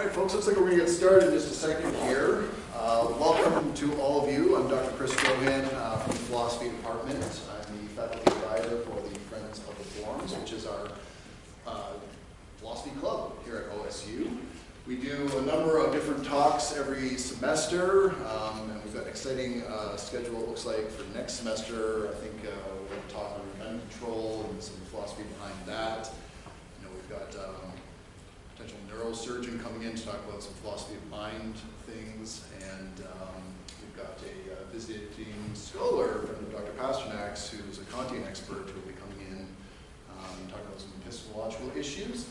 All right, folks, looks like we're going to get started in just a second here. Welcome to all of you. I'm Dr. Chris Rohan from the Philosophy Department. I'm the faculty advisor for the Friends of the Forums, which is our philosophy club here at OSU. We do a number of different talks every semester, and we've got an exciting schedule, it looks like, for next semester. I think we're going to talk on gun control and some philosophy behind that. You know, we've got potential neurosurgeon coming in to talk about some philosophy of mind things, and we've got a visiting scholar from Dr. Pasternak's, who's a Kantian expert, who will be coming in and talking about some epistemological issues.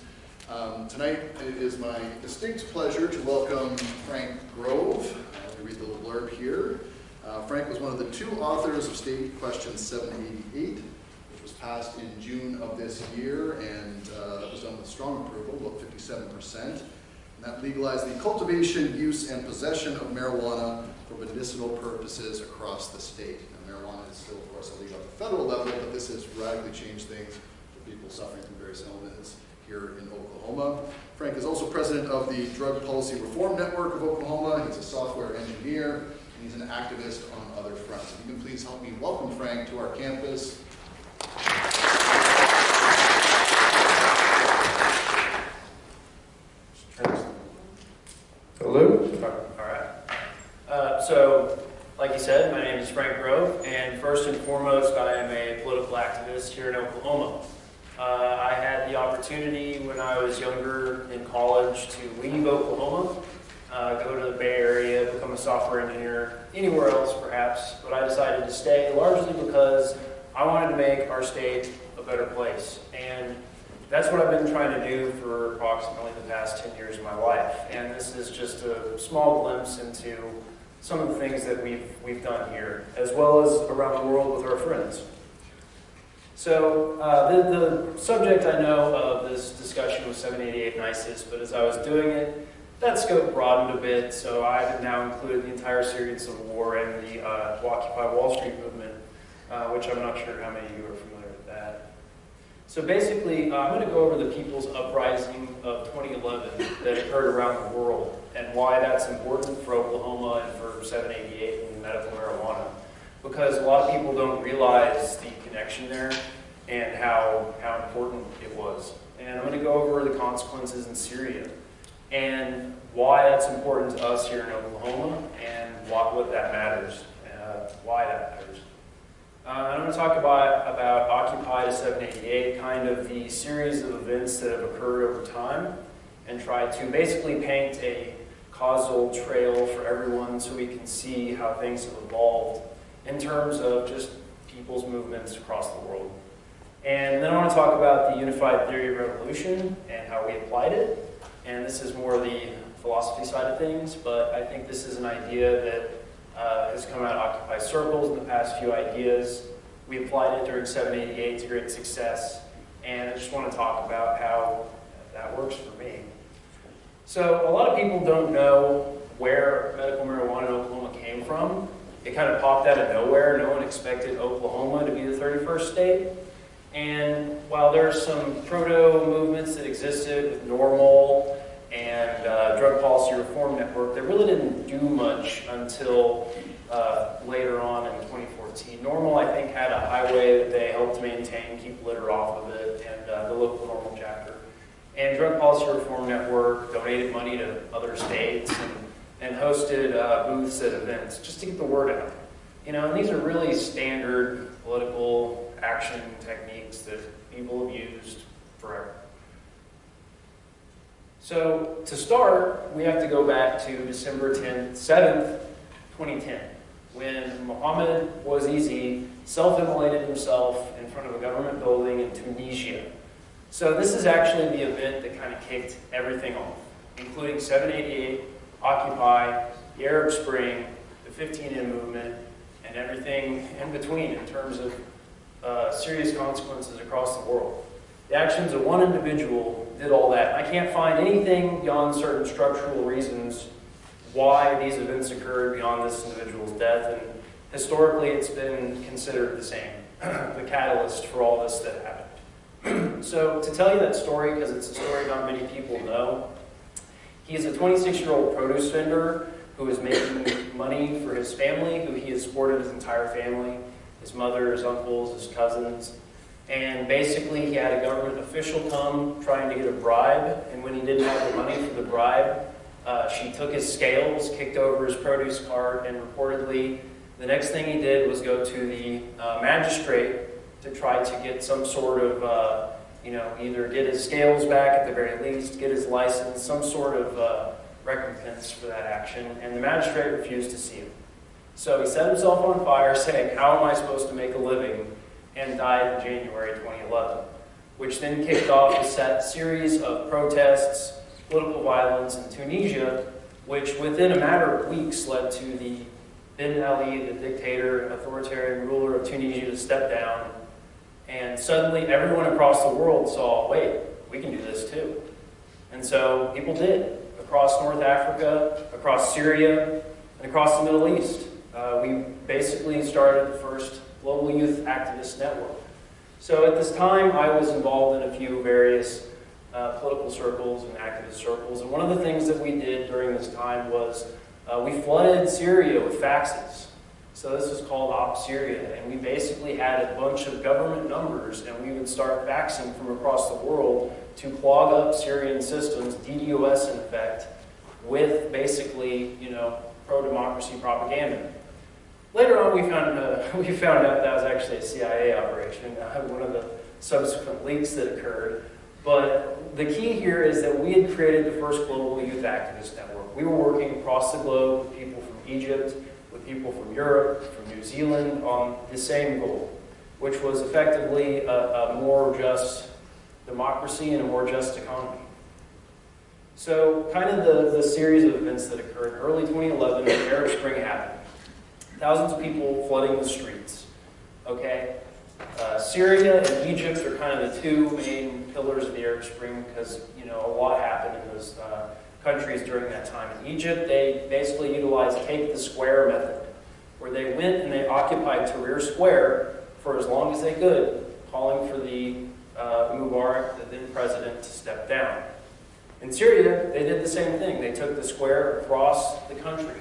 Tonight it is my distinct pleasure to welcome Frank Grove. Let me read the little blurb here. Frank was one of the two authors of State Question 788, which was passed in June of this year, and that was done with strong approval, about 57%. And that legalized the cultivation, use, and possession of marijuana for medicinal purposes across the state. Now, marijuana is still, of course, illegal at the federal level, but this has radically changed things for people suffering from various illnesses here in Oklahoma. Frank is also president of the Drug Policy Reform Network of Oklahoma. He's a software engineer, and he's an activist on other fronts. If you can please help me welcome Frank to our campus. Hello? All right. So, like you said, my name is Frank Grove, and first and foremost, I am a political activist here in Oklahoma. I had the opportunity when I was younger in college to leave Oklahoma, go to the Bay Area, become a software engineer, anywhere else perhaps, but I decided to stay largely because I wanted to make our state a better place. And that's what I've been trying to do for approximately the past 10 years of my life. And this is just a small glimpse into some of the things that we've done here, as well as around the world with our friends. So the subject, I know, of this discussion was 788 and ISIS, but as I was doing it, that scope broadened a bit, so I have now included the entire Syrian Civil War and the Occupy Wall Street movement, which I'm not sure how many of you are familiar with that. So basically, I'm going to go over the People's Uprising of 2011 that occurred around the world, and why that's important for Oklahoma and for 788 and medical marijuana. Because a lot of people don't realize the connection there and how important it was. And I'm going to go over the consequences in Syria and why that's important to us here in Oklahoma and what that matters, why that matters. I'm going to talk about Occupy to 788, kind of the series of events that have occurred over time, and try to basically paint a causal trail for everyone so we can see how things have evolved in terms of just people's movements across the world. And then I want to talk about the unified theory of revolution and how we applied it. And this is more the philosophy side of things, but I think this is an idea that has come out of Occupy circles in the past few ideas. We applied it during 788 to great success, and I just want to talk about how that works for me. So a lot of people don't know where medical marijuana in Oklahoma came from. It kind of popped out of nowhere. No one expected Oklahoma to be the 31st state. And while there are some proto-movements that existed with NORML and Drug Policy Reform Network, they really didn't do much until later on in 2014. NORML, I think, had a highway that they helped maintain, keep litter off of it, and the local NORML chapter. And Drug Policy Reform Network donated money to other states and hosted booths at events just to get the word out. You know, and these are really standard political action techniques that people have used forever. So to start, we have to go back to December 7th, 2010, when Mohammed Bouazizi self-immolated himself in front of a government building in Tunisia. So this is actually the event that kind of kicked everything off, including 788, Occupy, the Arab Spring, the 15M movement, and everything in between in terms of serious consequences across the world. The actions of one individual did all that. I can't find anything beyond certain structural reasons why these events occurred beyond this individual's death, and historically it's been considered the same, the catalyst for all this that happened. So to tell you that story, because it's a story not many people know, He's a 26-year-old produce vendor who is making money for his family, who he has supported his entire family, his mother, his uncles, his cousins. And basically, he had a government official come trying to get a bribe, and when he didn't have the money for the bribe, she took his scales, kicked over his produce cart, and reportedly, the next thing he did was go to the magistrate to try to get some sort of, either get his scales back at the very least, get his license, some sort of recompense for that action, and the magistrate refused to see him. So he set himself on fire saying, "How am I supposed to make a living?" and died in January 2011, which then kicked off a series of protests, political violence in Tunisia, which within a matter of weeks led to the Ben Ali, the dictator and authoritarian ruler of Tunisia, to step down. And suddenly everyone across the world saw, wait, we can do this too. And so people did, across North Africa, across Syria, and across the Middle East. We basically started the first global youth activist network. So at this time, I was involved in a few various political circles and activist circles. And one of the things that we did during this time was we flooded Syria with faxes. So this is called Op Syria, and we basically had a bunch of government numbers, and we would start faxing from across the world to clog up Syrian systems, DDoS in effect, with basically, pro-democracy propaganda. Later on, we found out that was actually a CIA operation, one of the subsequent leaks that occurred. But the key here is that we had created the first global youth activist network. We were working across the globe with people from Egypt, with people from Europe, from New Zealand, on the same goal, which was effectively a more just democracy and a more just economy. So kind of the series of events that occurred. In early 2011, the Arab Spring happened. Thousands of people flooding the streets. Okay? Syria and Egypt are kind of the two main pillars of the Arab Spring because, a lot happened in those countries during that time. In Egypt, they basically utilized take the square method, where they went and they occupied Tahrir Square for as long as they could, calling for the Mubarak, the then president, to step down. In Syria, they did the same thing. They took the square across the country.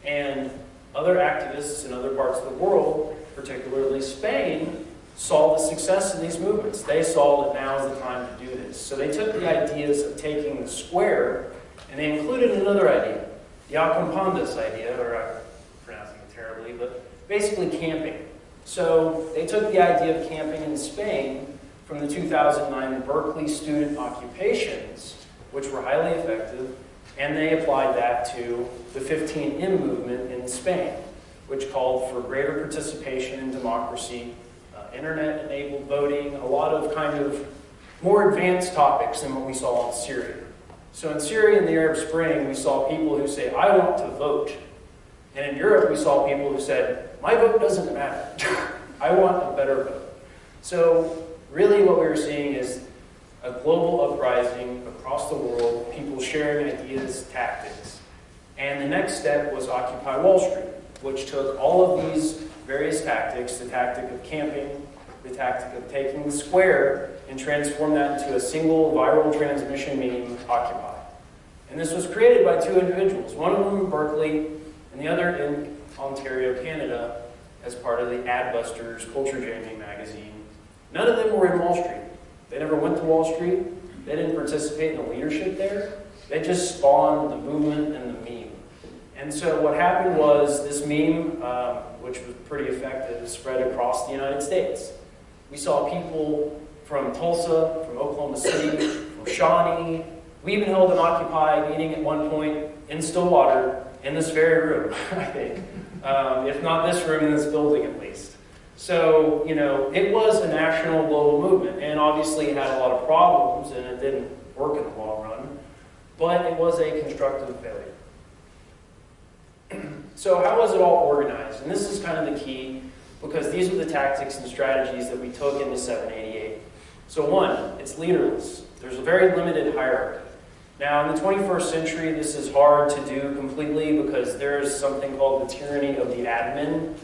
And other activists in other parts of the world, particularly Spain, saw the success of these movements. They saw that now is the time to do this. So they took the ideas of taking the square and they included another idea, the Acampandas idea, or I'm pronouncing it terribly, but basically camping. So they took the idea of camping in Spain from the 2009 Berkeley student occupations, which were highly effective, and they applied that to the 15M movement in Spain, which called for greater participation in democracy, internet-enabled voting, a lot of kind of more advanced topics than what we saw in Syria. So in Syria in the Arab Spring, we saw people who say, I want to vote. And in Europe, we saw people who said, my vote doesn't matter. I want a better vote. So really what we were seeing is a global uprising across the world, people sharing ideas, tactics. And the next step was Occupy Wall Street, which took all of these various tactics, the tactic of camping, the tactic of taking the square, and transformed that into a single viral transmission meme, Occupy. And this was created by two individuals, one of them in Berkeley and the other in Ontario, Canada, as part of the Adbusters Culture Jamming magazine. None of them were in Wall Street. They never went to Wall Street. They didn't participate in the leadership there. They just spawned the movement and the meme. And so what happened was this meme, which was pretty effective, spread across the United States. We saw people from Tulsa, from Oklahoma City, from Shawnee. We even held an Occupy meeting at one point in Stillwater, in this very room, I think. If not this room, in this building at least. So, it was a national global movement, and obviously it had a lot of problems, and it didn't work in the long run, but it was a constructive failure. So how was it all organized? And this is kind of the key, because these are the tactics and strategies that we took into 788. So one, it's leaderless. There's a very limited hierarchy. Now, in the 21st century, this is hard to do completely because there's something called the tyranny of the admin,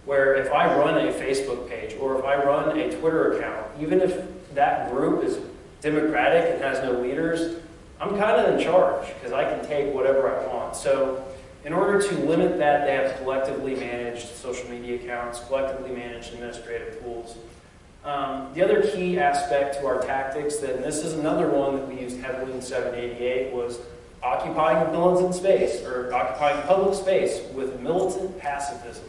where if I run a Facebook page or if I run a Twitter account, even if that group is democratic and has no leaders, I'm kind of in charge because I can take whatever I want. So in order to limit that, they have collectively managed social media accounts, collectively managed administrative tools. The other key aspect to our tactics, and this is another one that we used heavily in 788, was occupying militant space, or occupying public space with militant pacifism.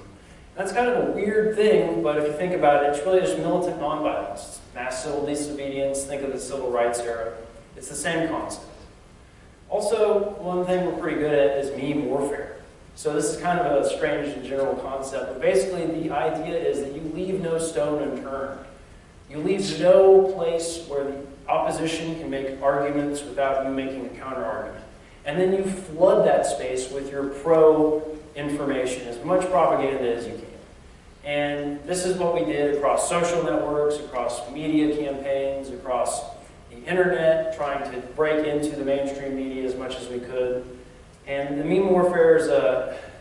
That's kind of a weird thing, but if you think about it, it's really just militant nonviolence. Mass civil disobedience, think of the civil rights era. It's the same concept. Also, one thing we're pretty good at is meme warfare. So this is kind of a strange and general concept, but basically the idea is that you leave no stone unturned. You leave no place where the opposition can make arguments without you making a counter-argument. And then you flood that space with your pro-information, as much propaganda as you can. And this is what we did across social networks, across media campaigns, across the internet, trying to break into the mainstream media as much as we could. And the meme warfare is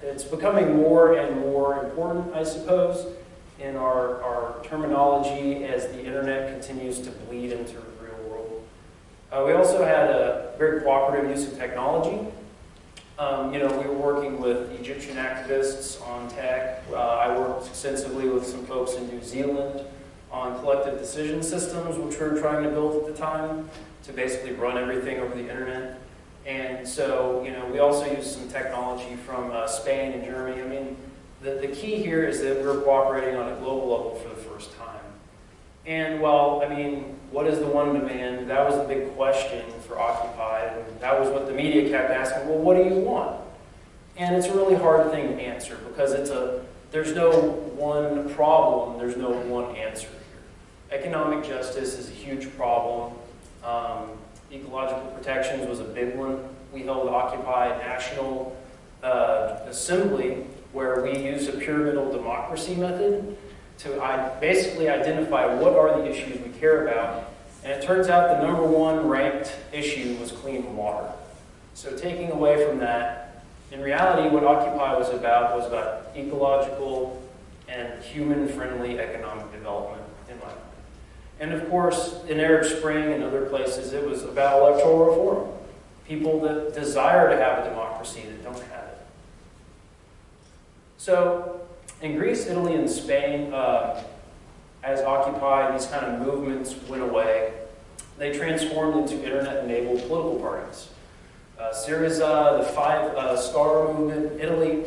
it's becoming more and more important, I suppose, in our terminology as the internet continues to bleed into the real world. We also had a very cooperative use of technology. We were working with Egyptian activists on tech. I worked extensively with some folks in New Zealand on collective decision systems, which we were trying to build at the time to basically run everything over the internet. And so, we also used some technology from Spain and Germany. I mean, the key here is that we're cooperating on a global level for the first time. And what is the one demand? That was the big question for Occupy. And that was what the media kept asking, well, what do you want? And it's a really hard thing to answer because there's no one problem, there's no one answer here. Economic justice is a huge problem. Ecological protections was a big one. We held Occupy National Assembly where we used a pyramidal democracy method to basically identify what are the issues we care about. And it turns out the number one ranked issue was clean water. So taking away from that, in reality what Occupy was about ecological and human-friendly economic development in my mind. And of course, in Arab Spring and other places, it was about electoral reform. People that desire to have a democracy that don't have it. So, in Greece, Italy, and Spain, as Occupy, these kind of movements went away. They transformed into internet-enabled political parties. Syriza, the Five Star Movement, Italy,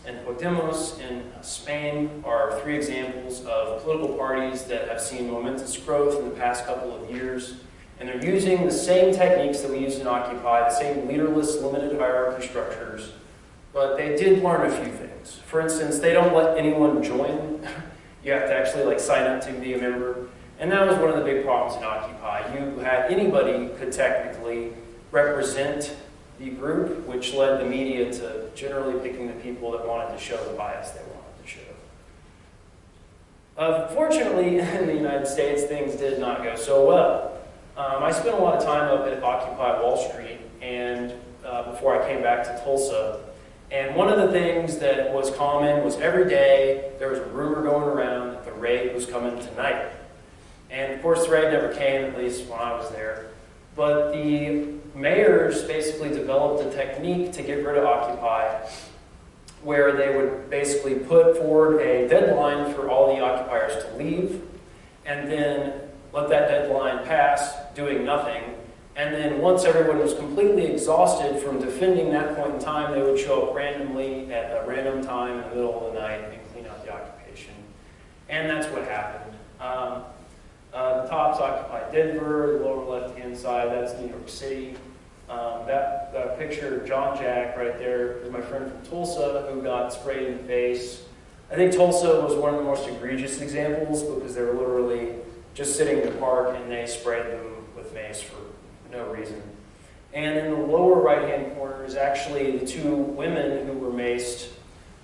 and Podemos in Spain are three examples of political parties that have seen momentous growth in the past couple of years. And they're using the same techniques that we used in Occupy, the same leaderless, limited hierarchy structures, but they did learn a few things. For instance, they don't let anyone join. You have to actually sign up to be a member. And that was one of the big problems in Occupy. Anybody could technically represent the group, which led the media to generally picking the people that wanted to show the bias they wanted to show. Fortunately, in the United States, things did not go so well. I spent a lot of time up at Occupy Wall Street and before I came back to Tulsa. And one of the things that was common was every day there was a rumor going around that the raid was coming tonight. And of course the raid never came, at least when I was there. But the mayors basically developed a technique to get rid of Occupy where they would basically put forward a deadline for all the occupiers to leave and then let that deadline pass, doing nothing. And then once everyone was completely exhausted from defending that point in time, they would show up randomly at a random time in the middle of the night and clean out the occupation. And that's what happened. The top's Occupy Denver, the lower left-hand side, that's New York City. That picture of John Jack right there is my friend from Tulsa who got sprayed in the face. I think Tulsa was one of the most egregious examples because they were literally just sitting in the park and they sprayed them with mace for no reason. And in the lower right-hand corner is actually the two women who were maced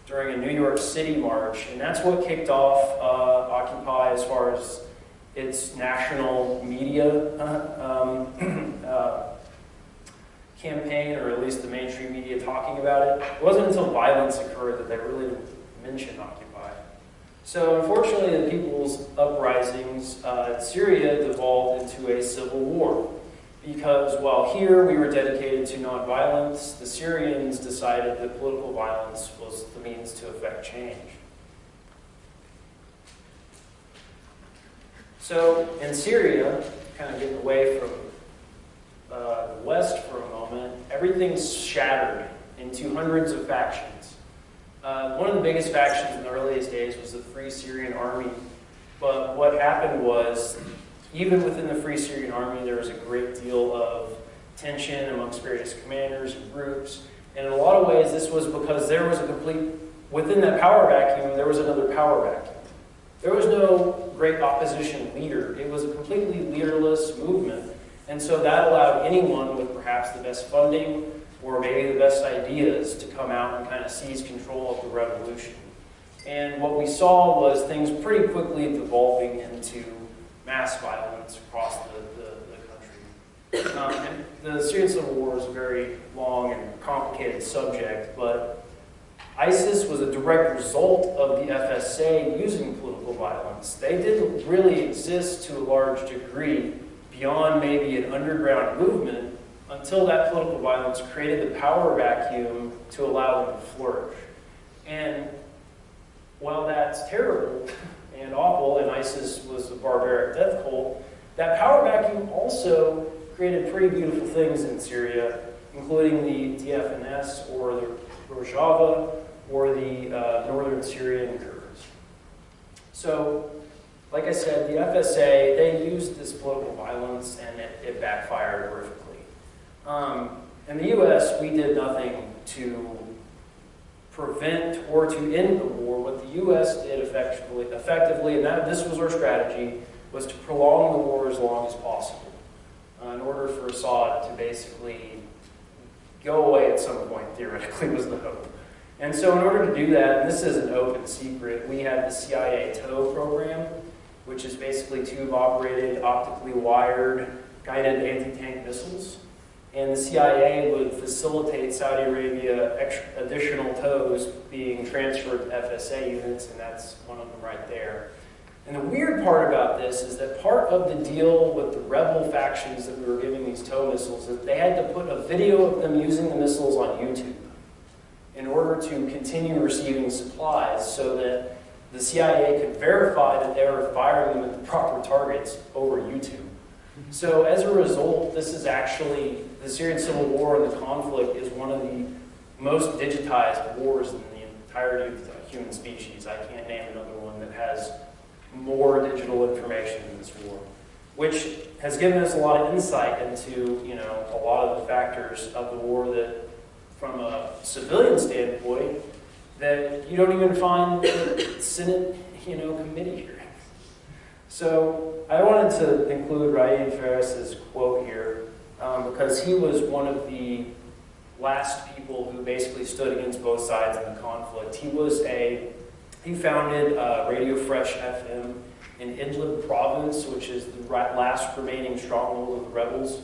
during a New York City march, and that's what kicked off Occupy as far as its national media campaign, or at least the mainstream media talking about it. It wasn't until violence occurred that they really didn't mention Occupy. So unfortunately, the people's uprisings in Syria devolved into a civil war. because while here we were dedicated to nonviolence, the Syrians decided that political violence was the means to effect change. So in Syria, kind of getting away from the West for a moment, everything's shattered into hundreds of factions. One of the biggest factions in the earliest days was the Free Syrian Army. But what happened was, even within the Free Syrian Army, there was a great deal of tension amongst various commanders and groups. And in a lot of ways, this was because there was a complete, within that power vacuum, there was another power vacuum. There was no great opposition leader. It was a completely leaderless movement. And so that allowed anyone with perhaps the best funding or maybe the best ideas to come out and kind of seize control of the revolution. And what we saw was things pretty quickly devolving into mass violence across the country. And the Syrian Civil War is a very long and complicated subject, but ISIS was a direct result of the FSA using political violence. They didn't really exist to a large degree beyond maybe an underground movement until that political violence created the power vacuum to allow them to flourish. And while that's terrible and awful, and ISIS was a barbaric death cult, that power vacuum also created pretty beautiful things in Syria, including the DFNS, or the Rojava, or the northern Syrian Kurds. So, like I said, the FSA, they used this political violence, and it backfired horrifically. In the U.S., we did nothing to prevent or to end the war. What the U.S. did effectively, and this was our strategy, was to prolong the war as long as possible in order for Assad to basically go away at some point, theoretically, was the hope. And so in order to do that, and this is an open secret, we had the CIA TOW program, which is basically tube-operated, optically wired, guided anti-tank missiles. And the CIA would facilitate Saudi Arabia additional TOWs being transferred to FSA units, and that's one of them right there. And the weird part about this is that part of the deal with the rebel factions that we were giving these TOW missiles is they had to put a video of them using the missiles on YouTube in order to continue receiving supplies so that the CIA could verify that they were firing them at the proper targets over YouTube. So as a result, this is actually, the Syrian Civil War and the conflict is one of the most digitized wars in the entirety of the human species. I can't name another one that has more digital information in this war, which has given us a lot of insight into, a lot of the factors of the war that, from a civilian standpoint, that you don't even find Senate, committee hearings. So I wanted to include Raed Ferris's quote here because he was one of the last people who basically stood against both sides in the conflict. He founded Radio Fresh FM in Idlib province, which is the last remaining stronghold of the rebels.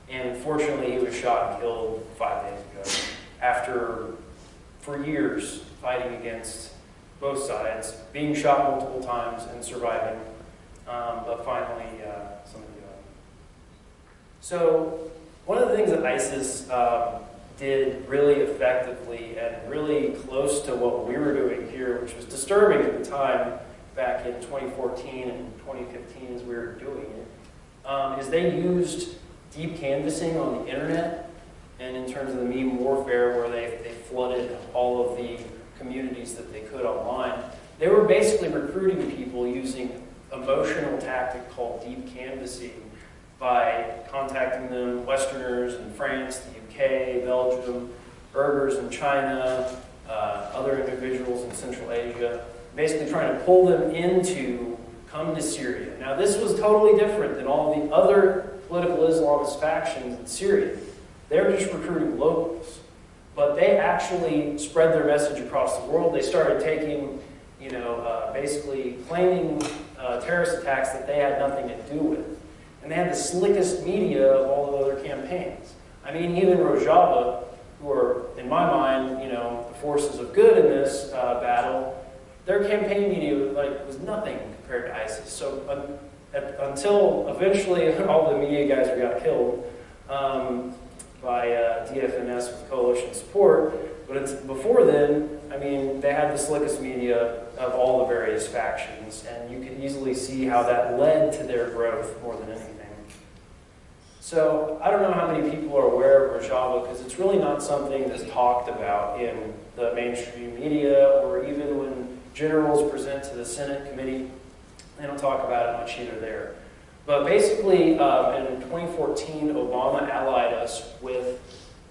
And unfortunately, he was shot and killed 5 days ago after, for years, fighting against both sides, being shot multiple times and surviving, but finally somebody died. So one of the things that ISIS did really effectively and really close to what we were doing here, which was disturbing at the time back in 2014 and 2015 as we were doing it, is they used deep canvassing on the internet and in terms of the meme warfare where they flooded all of the communities that they could online. They were basically recruiting people using emotional tactic called deep canvassing by contacting them, Westerners in France, the UK, Belgium, Uyghurs in China, other individuals in Central Asia, basically trying to pull them into come to Syria. Now this was totally different than all the other political Islamist factions in Syria. They were just recruiting locals. But they actually spread their message across the world. They started taking, basically claiming terrorist attacks that they had nothing to do with. And they had the slickest media of all the other campaigns. I mean, even Rojava, who are, in my mind, the forces of good in this battle, their campaign media was nothing compared to ISIS. So until eventually all the media guys got killed, by DFNS with coalition support. But before then, I mean, they had the slickest media of all the various factions, and you can easily see how that led to their growth more than anything. So I don't know how many people are aware of Rojava, because it's really not something that's talked about in the mainstream media, or even when generals present to the Senate committee, they don't talk about it much either there. But basically, in 2014, Obama allied us with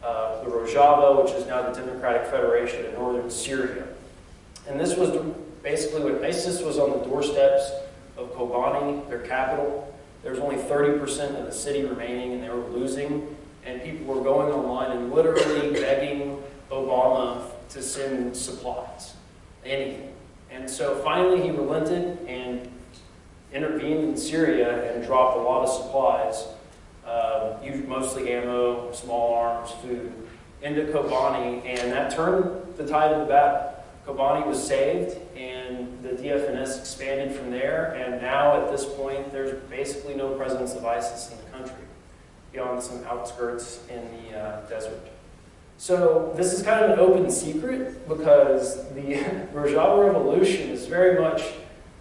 the Rojava, which is now the Democratic Federation in northern Syria. And this was basically when ISIS was on the doorsteps of Kobani, their capital. There was only 30% of the city remaining, and they were losing. And people were going online and literally begging Obama to send supplies, anything. And so finally he relented and intervened in Syria and dropped a lot of supplies, mostly ammo, small arms, food, into Kobani, and that turned the tide of the battle. Kobani was saved, and the DFNS expanded from there, and now at this point there's basically no presence of ISIS in the country, beyond some outskirts in the desert. So this is kind of an open secret, because the Rojava Revolution is very much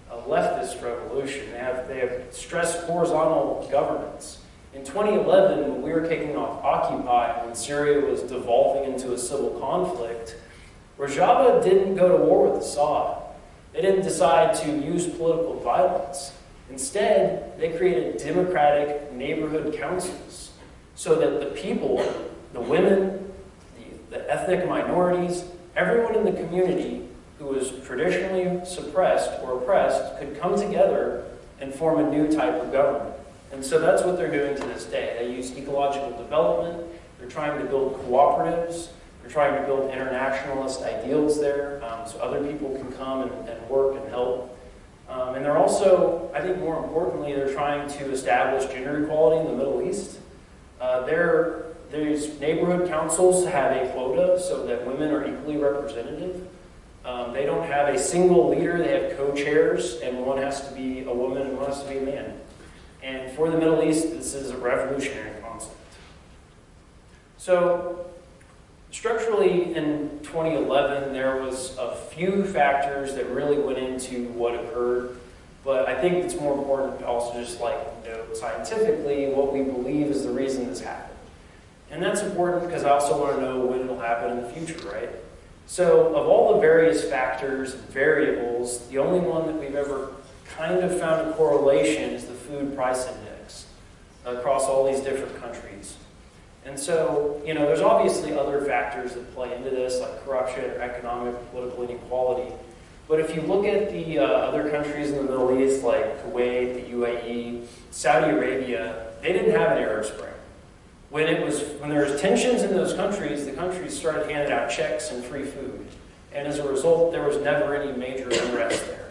a leftist revolution. They have stressed horizontal governance. In 2011, when we were kicking off Occupy, when Syria was devolving into a civil conflict, Rojava didn't go to war with Assad. They didn't decide to use political violence. Instead, they created democratic neighborhood councils so that the people, the women, the ethnic minorities, everyone in the community who was traditionally suppressed or oppressed could come together and form a new type of government. And so that's what they're doing to this day. They use ecological development. They're trying to build cooperatives. They're trying to build internationalist ideals there, so other people can come and work and help. And they're also, I think more importantly, they're trying to establish gender equality in the Middle East. These neighborhood councils have a quota so that women are equally representative. They don't have a single leader. They have co-chairs, and one has to be a woman and one has to be a man. And for the Middle East, this is a revolutionary concept. So structurally, in 2011, there was a few factors that really went into what occurred, but I think it's more important to also just note scientifically what we believe is the reason this happened. And that's important because I also want to know when it'll happen in the future, right? So of all the various factors and variables, the only one that we've ever kind of found a correlation is the food price index across all these different countries. And so, there's obviously other factors that play into this, like corruption or economic or political inequality. But if you look at the other countries in the Middle East, like Kuwait, the UAE, Saudi Arabia, they didn't have an Arab Spring. When there was tensions in those countries, the countries started handing out checks and free food. And as a result, there was never any major unrest there.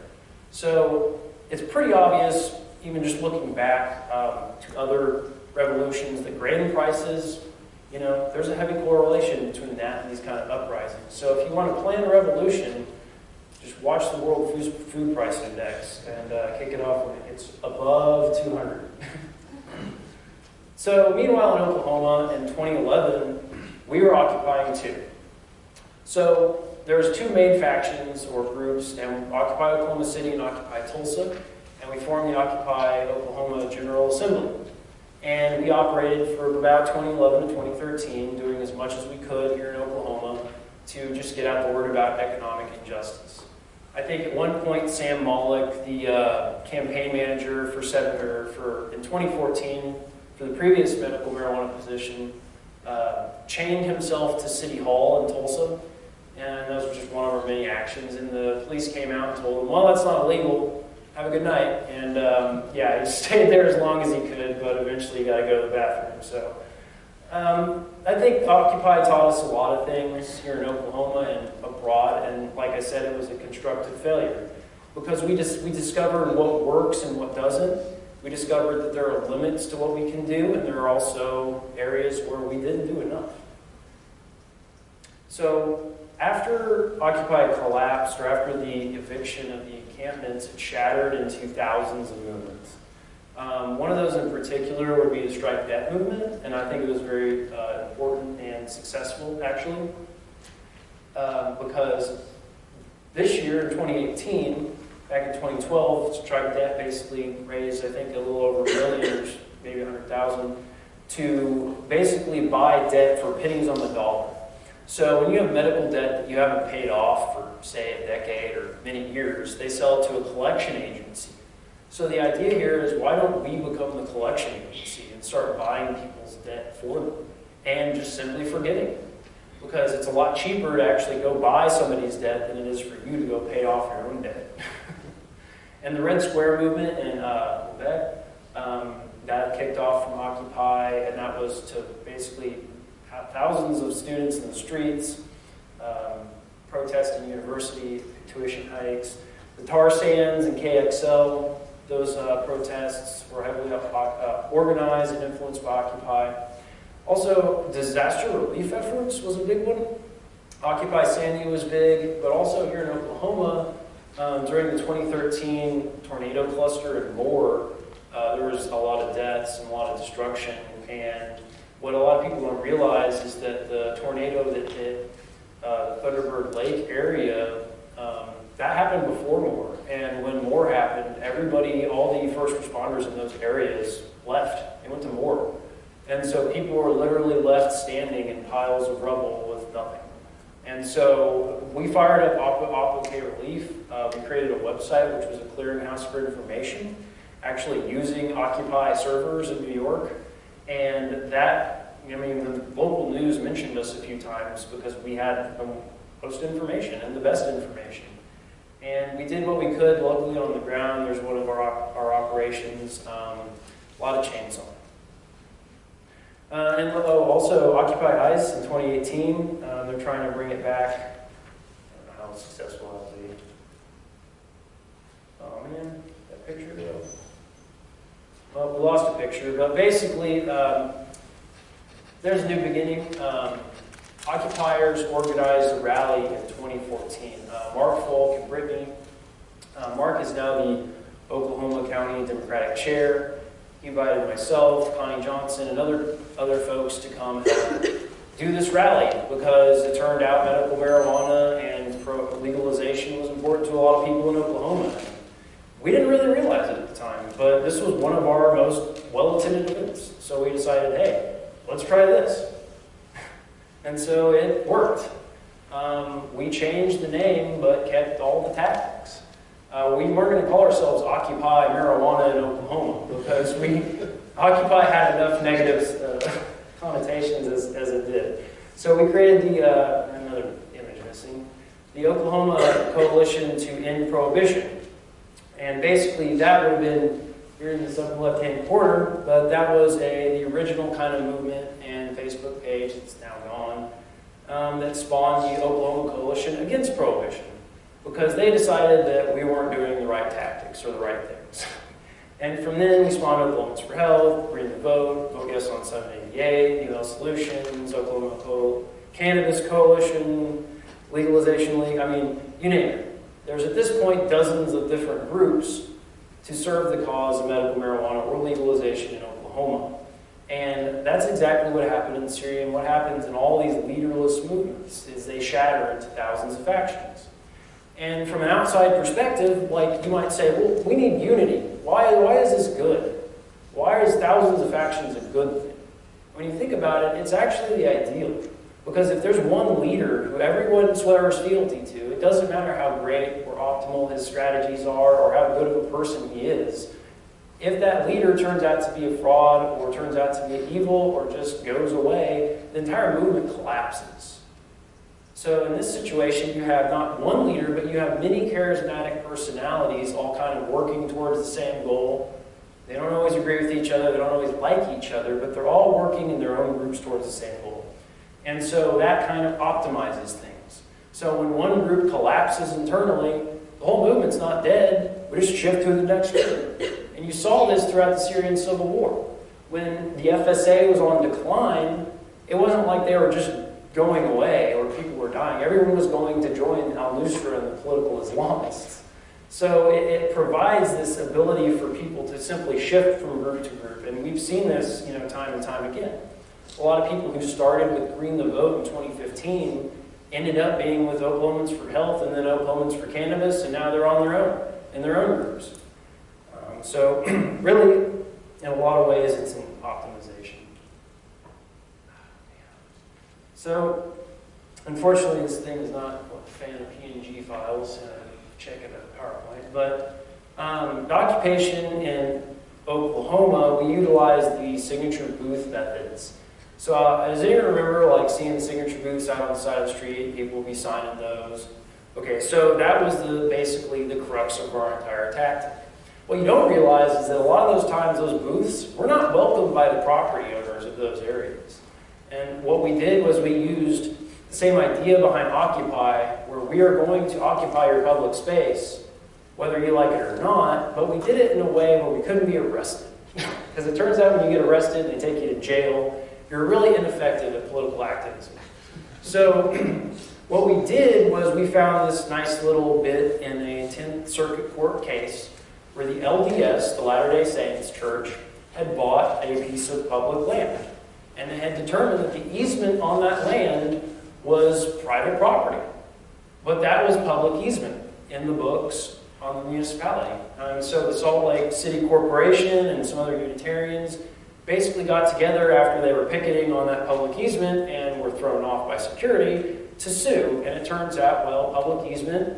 So it's pretty obvious, even just looking back to other revolutions, that grain prices, there's a heavy correlation between that and these kind of uprisings. So if you want to plan a revolution, just watch the World Food Price Index and kick it off when it gets above 200. So meanwhile in Oklahoma in 2011, we were occupying too. So there's two main factions or groups, and Occupy Oklahoma City and Occupy Tulsa, and we formed the Occupy Oklahoma General Assembly. And we operated for about 2011 to 2013, doing as much as we could here in Oklahoma to just get out the word about economic injustice. I think at one point Sam Mollick, the campaign manager for senator in 2014 for the previous medical marijuana position, chained himself to City Hall in Tulsa, and those were just one of our many actions. And the police came out and told him, well, that's not illegal. Have a good night. And he stayed there as long as he could, but eventually he got to go to the bathroom. So I think Occupy taught us a lot of things here in Oklahoma and abroad. And like I said, it was a constructive failure because we discovered what works and what doesn't. We discovered that there are limits to what we can do, and there are also areas where we didn't do enough. So after Occupy collapsed, or after the eviction of the encampments, it shattered into thousands of movements. One of those in particular would be the strike debt movement, and I think it was very important and successful, actually, because this year, in 2018, back in 2012, strike debt basically raised, I think, a little over $1 million, or maybe 100,000, to basically buy debt for pennies on the dollar. So when you have medical debt that you haven't paid off for, say, a decade or many years, they sell it to a collection agency. So the idea here is, why don't we become the collection agency and start buying people's debt for them and just simply forgetting it? Because it's a lot cheaper to actually go buy somebody's debt than it is for you to go pay off your own debt. And the Red Square movement in Quebec, that kicked off from Occupy, and that was to basically have thousands of students in the streets protesting university tuition hikes. The tar sands and KXL, those protests were heavily organized and influenced by Occupy. Also, disaster relief efforts was a big one. Occupy Sandy was big, but also here in Oklahoma, during the 2013 tornado cluster and more, there was a lot of deaths and a lot of destruction. And what a lot of people don't realize is that the tornado that hit the Thunderbird Lake area, that happened before Moore. And when Moore happened, everybody, all the first responders in those areas left. They went to Moore. And so people were literally left standing in piles of rubble with nothing. And so we fired up Occupy Relief. We created a website, which was a clearinghouse for information, actually using Occupy servers in New York. And that, I mean, the local news mentioned us a few times because we had the most information and the best information. And we did what we could locally on the ground. There's one of our operations, a lot of chainsaw. And also Occupy ICE in 2018, they're trying to bring it back. I don't know how successful that'll be. Oh man, that picture? Well, we lost a picture, but basically, there's a new beginning. Occupiers organized a rally in 2014. Mark Folk and Brittany. Mark is now the Oklahoma County Democratic Chair. He invited myself, Connie Johnson, and other folks to come and do this rally because it turned out medical marijuana and legalization was important to a lot of people in Oklahoma. We didn't really realize it at the time, but this was one of our most well-attended events. So we decided, hey, let's try this. And so it worked. We changed the name, but kept all the tactics. We weren't going to call ourselves Occupy Marijuana in Oklahoma because Occupy had enough negative connotations as it did. So we created another image missing, the Oklahoma Coalition to End Prohibition. And basically that would have been here in the upper left-hand corner, but that was the original kind of movement and Facebook page, it's now gone, that spawned the Oklahoma Coalition Against Prohibition, because they decided that we weren't doing the right tactics or the right things. And from then, we spawned Oklahomans for Health, Bring the Vote, Vote Yes on 788, Email Solutions, Oklahoma Cannabis Coalition, Legalization League, I mean, you name it. There's at this point dozens of different groups to serve the cause of medical marijuana or legalization in Oklahoma. And that's exactly what happened in Syria, and what happens in all these leaderless movements is they shatter into thousands of factions. And from an outside perspective, like you might say, well, we need unity. Why is this good? Why is thousands of factions a good thing? When you think about it, it's actually the ideal. Because if there's one leader who everyone swears fealty to, it doesn't matter how great or optimal his strategies are or how good of a person he is. If that leader turns out to be a fraud or turns out to be evil or just goes away, the entire movement collapses. So in this situation, you have not one leader, but you have many charismatic personalities all kind of working towards the same goal. They don't always agree with each other, they don't always like each other, but they're all working in their own groups towards the same goal. And so that kind of optimizes things. So when one group collapses internally, the whole movement's not dead, we just shift to the next group. And you saw this throughout the Syrian Civil War. When the FSA was on decline, it wasn't like they were just going away or people were dying. Everyone was going to join al-Nusra and the political Islamists. So it provides this ability for people to simply shift from group to group. And we've seen this, time and time again. A lot of people who started with Green the Vote in 2015 ended up being with Oklahomans for Health and then Oklahomans for Cannabis, and now they're on their own, in their own groups. So really, in a lot of ways, it's an optimization. So unfortunately, this thing is not a fan of PNG files. Check it out, PowerPoint. But documentation in Oklahoma, we utilize the signature booth methods. So does anyone remember seeing the signature booths out on the side of the street? People will be signing those. Okay, so that was basically the crux of our entire tactic. What you don't realize is that a lot of those times, those booths were not welcomed by the property owners of those areas. And what we did was we used the same idea behind Occupy, where we are going to occupy your public space, whether you like it or not, but we did it in a way where we couldn't be arrested. Because it turns out when you get arrested and they take you to jail, you're really ineffective at political activism. So what we did was we found this nice little bit in a 10th Circuit Court case where the LDS, the Latter-day Saints Church, had bought a piece of public land. And they had determined that the easement on that land was private property. But that was public easement in the books on the municipality. So the Salt Lake City Corporation and some other Unitarians basically got together after they were picketing on that public easement and were thrown off by security to sue. And it turns out, well, public easement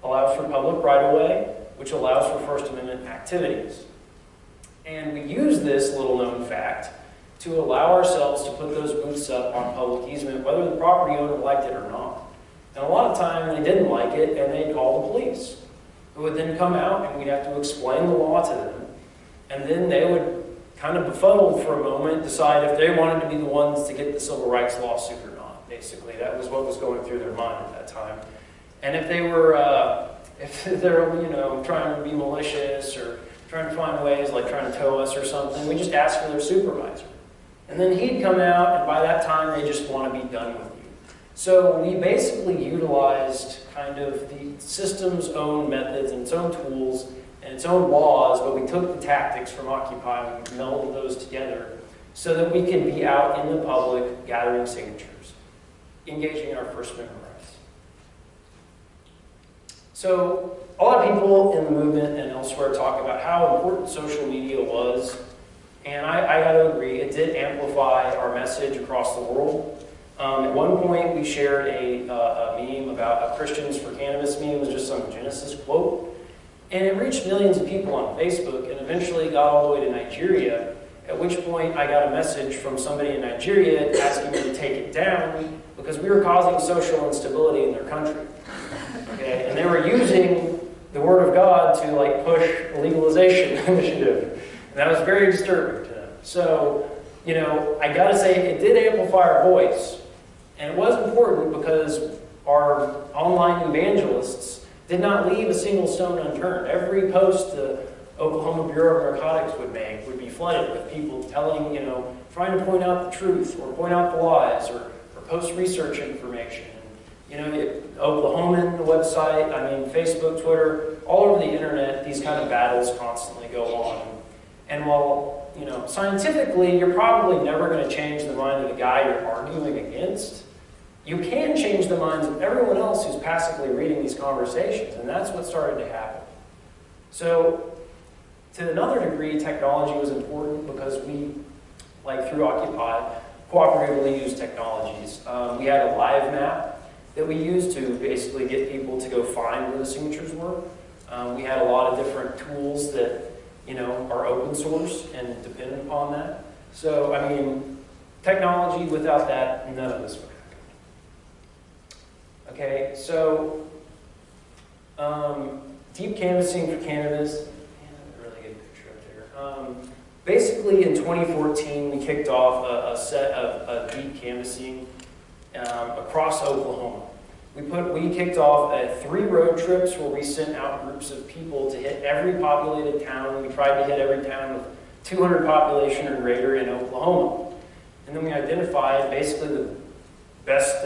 allows for public right-of-way, which allows for First Amendment activities. And we use this little known fact to allow ourselves to put those booths up on public easement, whether the property owner liked it or not. And a lot of times they didn't like it, and they'd call the police, who would then come out, and we'd have to explain the law to them. And then they would, kind of befuddled for a moment, decide if they wanted to be the ones to get the civil rights lawsuit or not. Basically, that was what was going through their mind at that time. And if they were, trying to be malicious or trying to find ways, like trying to tow us or something, we just asked for their supervisor. And then he'd come out, and by that time, they just want to be done with you. So we basically utilized kind of the system's own methods and its own tools and its own laws, but we took the tactics from Occupy and melded those together so that we could be out in the public gathering signatures, engaging in our First Amendment rights. So a lot of people in the movement and elsewhere talk about how important social media was. And I got to agree, it did amplify our message across the world. At one point, we shared a meme about a Christians for Cannabis meme. It was just some Genesis quote. And it reached millions of people on Facebook and eventually got all the way to Nigeria, at which point I got a message from somebody in Nigeria asking me to take it down because we were causing social instability in their country. Okay? And they were using the Word of God to push a legalization initiative. And that was very disturbing to them. So, I got to say, it did amplify our voice. And it was important because our online evangelists did not leave a single stone unturned. Every post the Oklahoma Bureau of Narcotics would make would be flooded with people telling, trying to point out the truth or point out the lies or post research information. Oklahoman, the website, Facebook, Twitter, all over the internet, these kind of battles constantly go on. And while, scientifically, you're probably never going to change the mind of the guy you're arguing against, you can change the minds of everyone else who's passively reading these conversations, and that's what started to happen. So, to another degree, technology was important because we, through Occupy, cooperatively used technologies. We had a live map that we used to basically get people to go find where the signatures were. We had a lot of different tools that are open source and dependent upon that. So, technology, without that, none of this would happen. Okay, so, deep canvassing for cannabis. A really good picture up there. Basically, in 2014, we kicked off a set of deep canvassing across Oklahoma. We kicked off 3 road trips where we sent out groups of people to hit every populated town. We tried to hit every town with 200 population or greater in Oklahoma. And then we identified basically the best,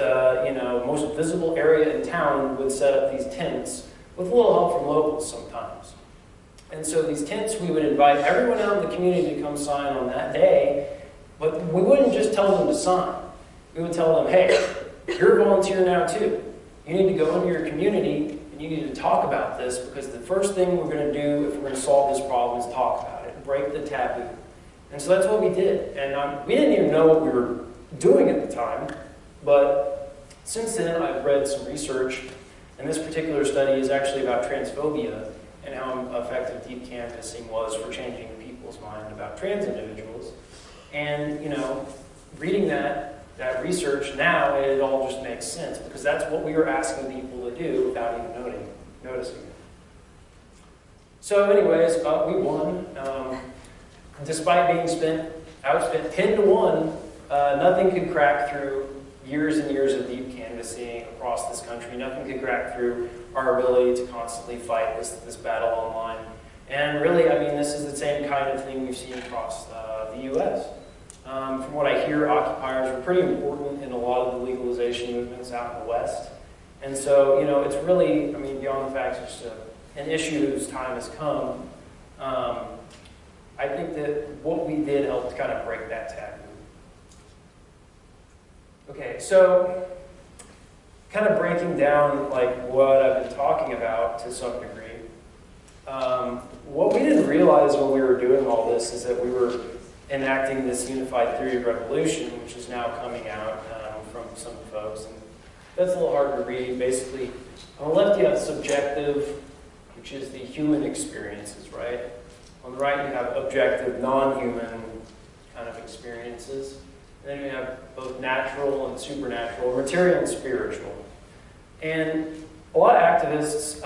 most visible area in town would set up these tents with a little help from locals sometimes. And so these tents, we would invite everyone out in the community to come sign on that day, but we wouldn't just tell them to sign. We would tell them, hey, you're a volunteer now too. You need to go into your community and you need to talk about this, because the first thing we're going to do if we're going to solve this problem is talk about it, break the taboo. And so that's what we did. And we didn't even know what we were doing at the time, but since then I've read some research, and this particular study is actually about transphobia and how effective deep canvassing was for changing people's mind about trans individuals. And, you know, reading that research now, it all just makes sense, because that's what we were asking people to do without even noticing it. So anyways, we won. Despite being outspent 10-1, nothing could crack through years and years of deep canvassing across this country. Nothing could crack through our ability to constantly fight this battle online. And really, I mean, this is the same kind of thing we've seen across the U.S. From what I hear, occupiers are pretty important in a lot of the legalization movements out in the West. And so, you know, it's really, I mean, beyond the fact it's just an issue whose time has come. I think that what we did helped kind of break that taboo. Okay, so kind of breaking down like what I've been talking about to some degree. What we didn't realize when we were doing all this is that we were enacting this unified theory of revolution, which is now coming out from some folks. And that's a little hard to read. Basically, on the left you have subjective, which is the human experiences, right? On the right you have objective, non-human kind of experiences. And then you have both natural and supernatural, material and spiritual. And a lot of activists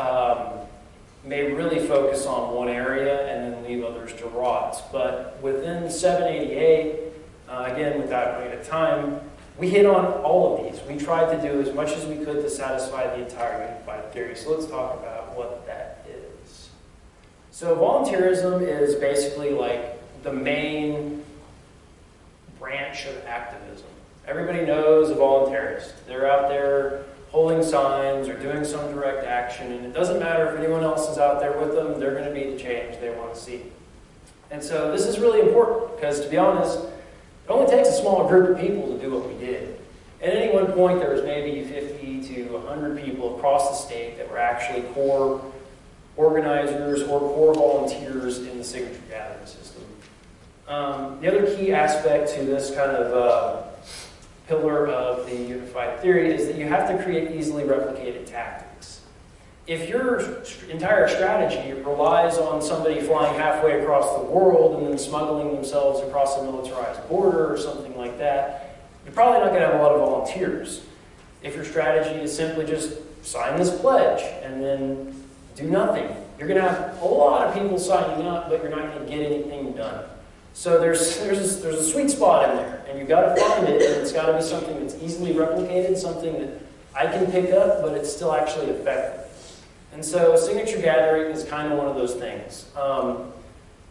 may really focus on one area and then leave others to rot. But within 788, again, without running out of time, we hit on all of these. We tried to do as much as we could to satisfy the entire unified theory. So let's talk about what that is. So volunteerism is basically like the main branch of activism. Everybody knows a voluntarist. They're out there holding signs or doing some direct action, and it doesn't matter if anyone else is out there with them, they're going to be the change they want to see. And so this is really important, because to be honest, it only takes a small group of people to do what we did. At any one point, there was maybe 50 to 100 people across the state that were actually core organizers or core volunteers in the signature gathering system. The other key aspect to this kind of pillar of the unified theory is that you have to create easily replicated tactics. If your entire strategy relies on somebody flying halfway across the world and then smuggling themselves across a militarized border or something like that, you're probably not going to have a lot of volunteers. If your strategy is simply just sign this pledge and then do nothing, you're going to have a lot of people signing up, but you're not going to get anything done. So there's a sweet spot in there, and you've got to find it, and it's got to be something that's easily replicated, something that I can pick up, but it's still actually effective. And so signature gathering is kind of one of those things.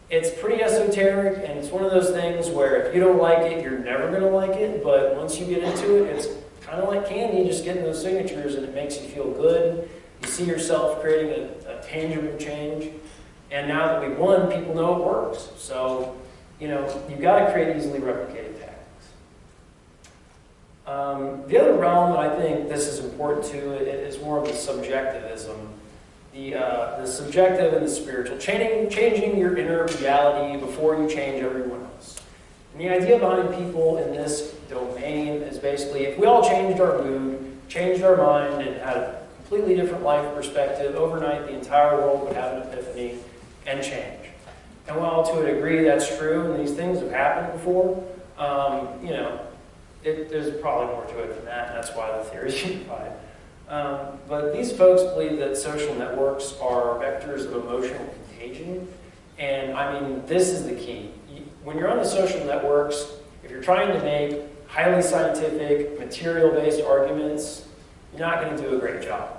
It's pretty esoteric, and it's one of those things where if you don't like it, you're never going to like it, but once you get into it, it's kind of like candy, just getting those signatures, and it makes you feel good. You see yourself creating a tangible change, and now that we've won, people know it works. So, you know, you've got to create easily replicated tactics. The other realm that I think this is important to is more of the subjectivism. The subjective and the spiritual. Changing your inner reality before you change everyone else. And the idea behind people in this domain is basically if we all changed our mood, changed our mind, and had a completely different life perspective, overnight the entire world would have an epiphany and change. And while to a degree that's true, and these things have happened before, you know, there's probably more to it than that, and that's why the theory is unified. But these folks believe that social networks are vectors of emotional contagion, and I mean, this is the key. When you're on the social networks, if you're trying to make highly scientific, material-based arguments, you're not going to do a great job.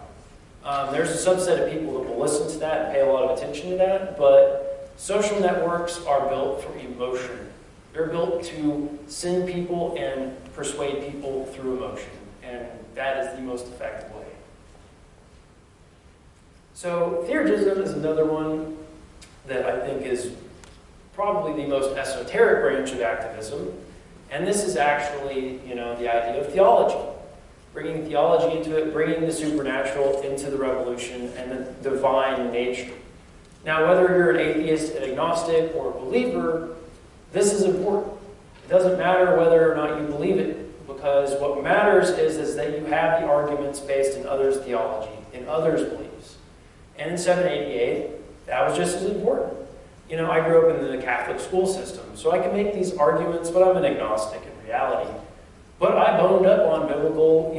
There's a subset of people that will listen to that and pay a lot of attention to that, but social networks are built for emotion. They're built to send people and persuade people through emotion, and that is the most effective way. So theurgism is another one that I think is probably the most esoteric branch of activism. And this is actually, the idea of theology. Bringing theology into it, bringing the supernatural into the revolution and the divine nature. Now, whether you're an atheist, an agnostic, or a believer, this is important. It doesn't matter whether or not you believe it, because what matters is that you have the arguments based in others' theology, in others' beliefs. And in 788, that was just as important. I grew up in the Catholic school system, so I can make these arguments, but I'm an agnostic in reality. But I boned up on biblical,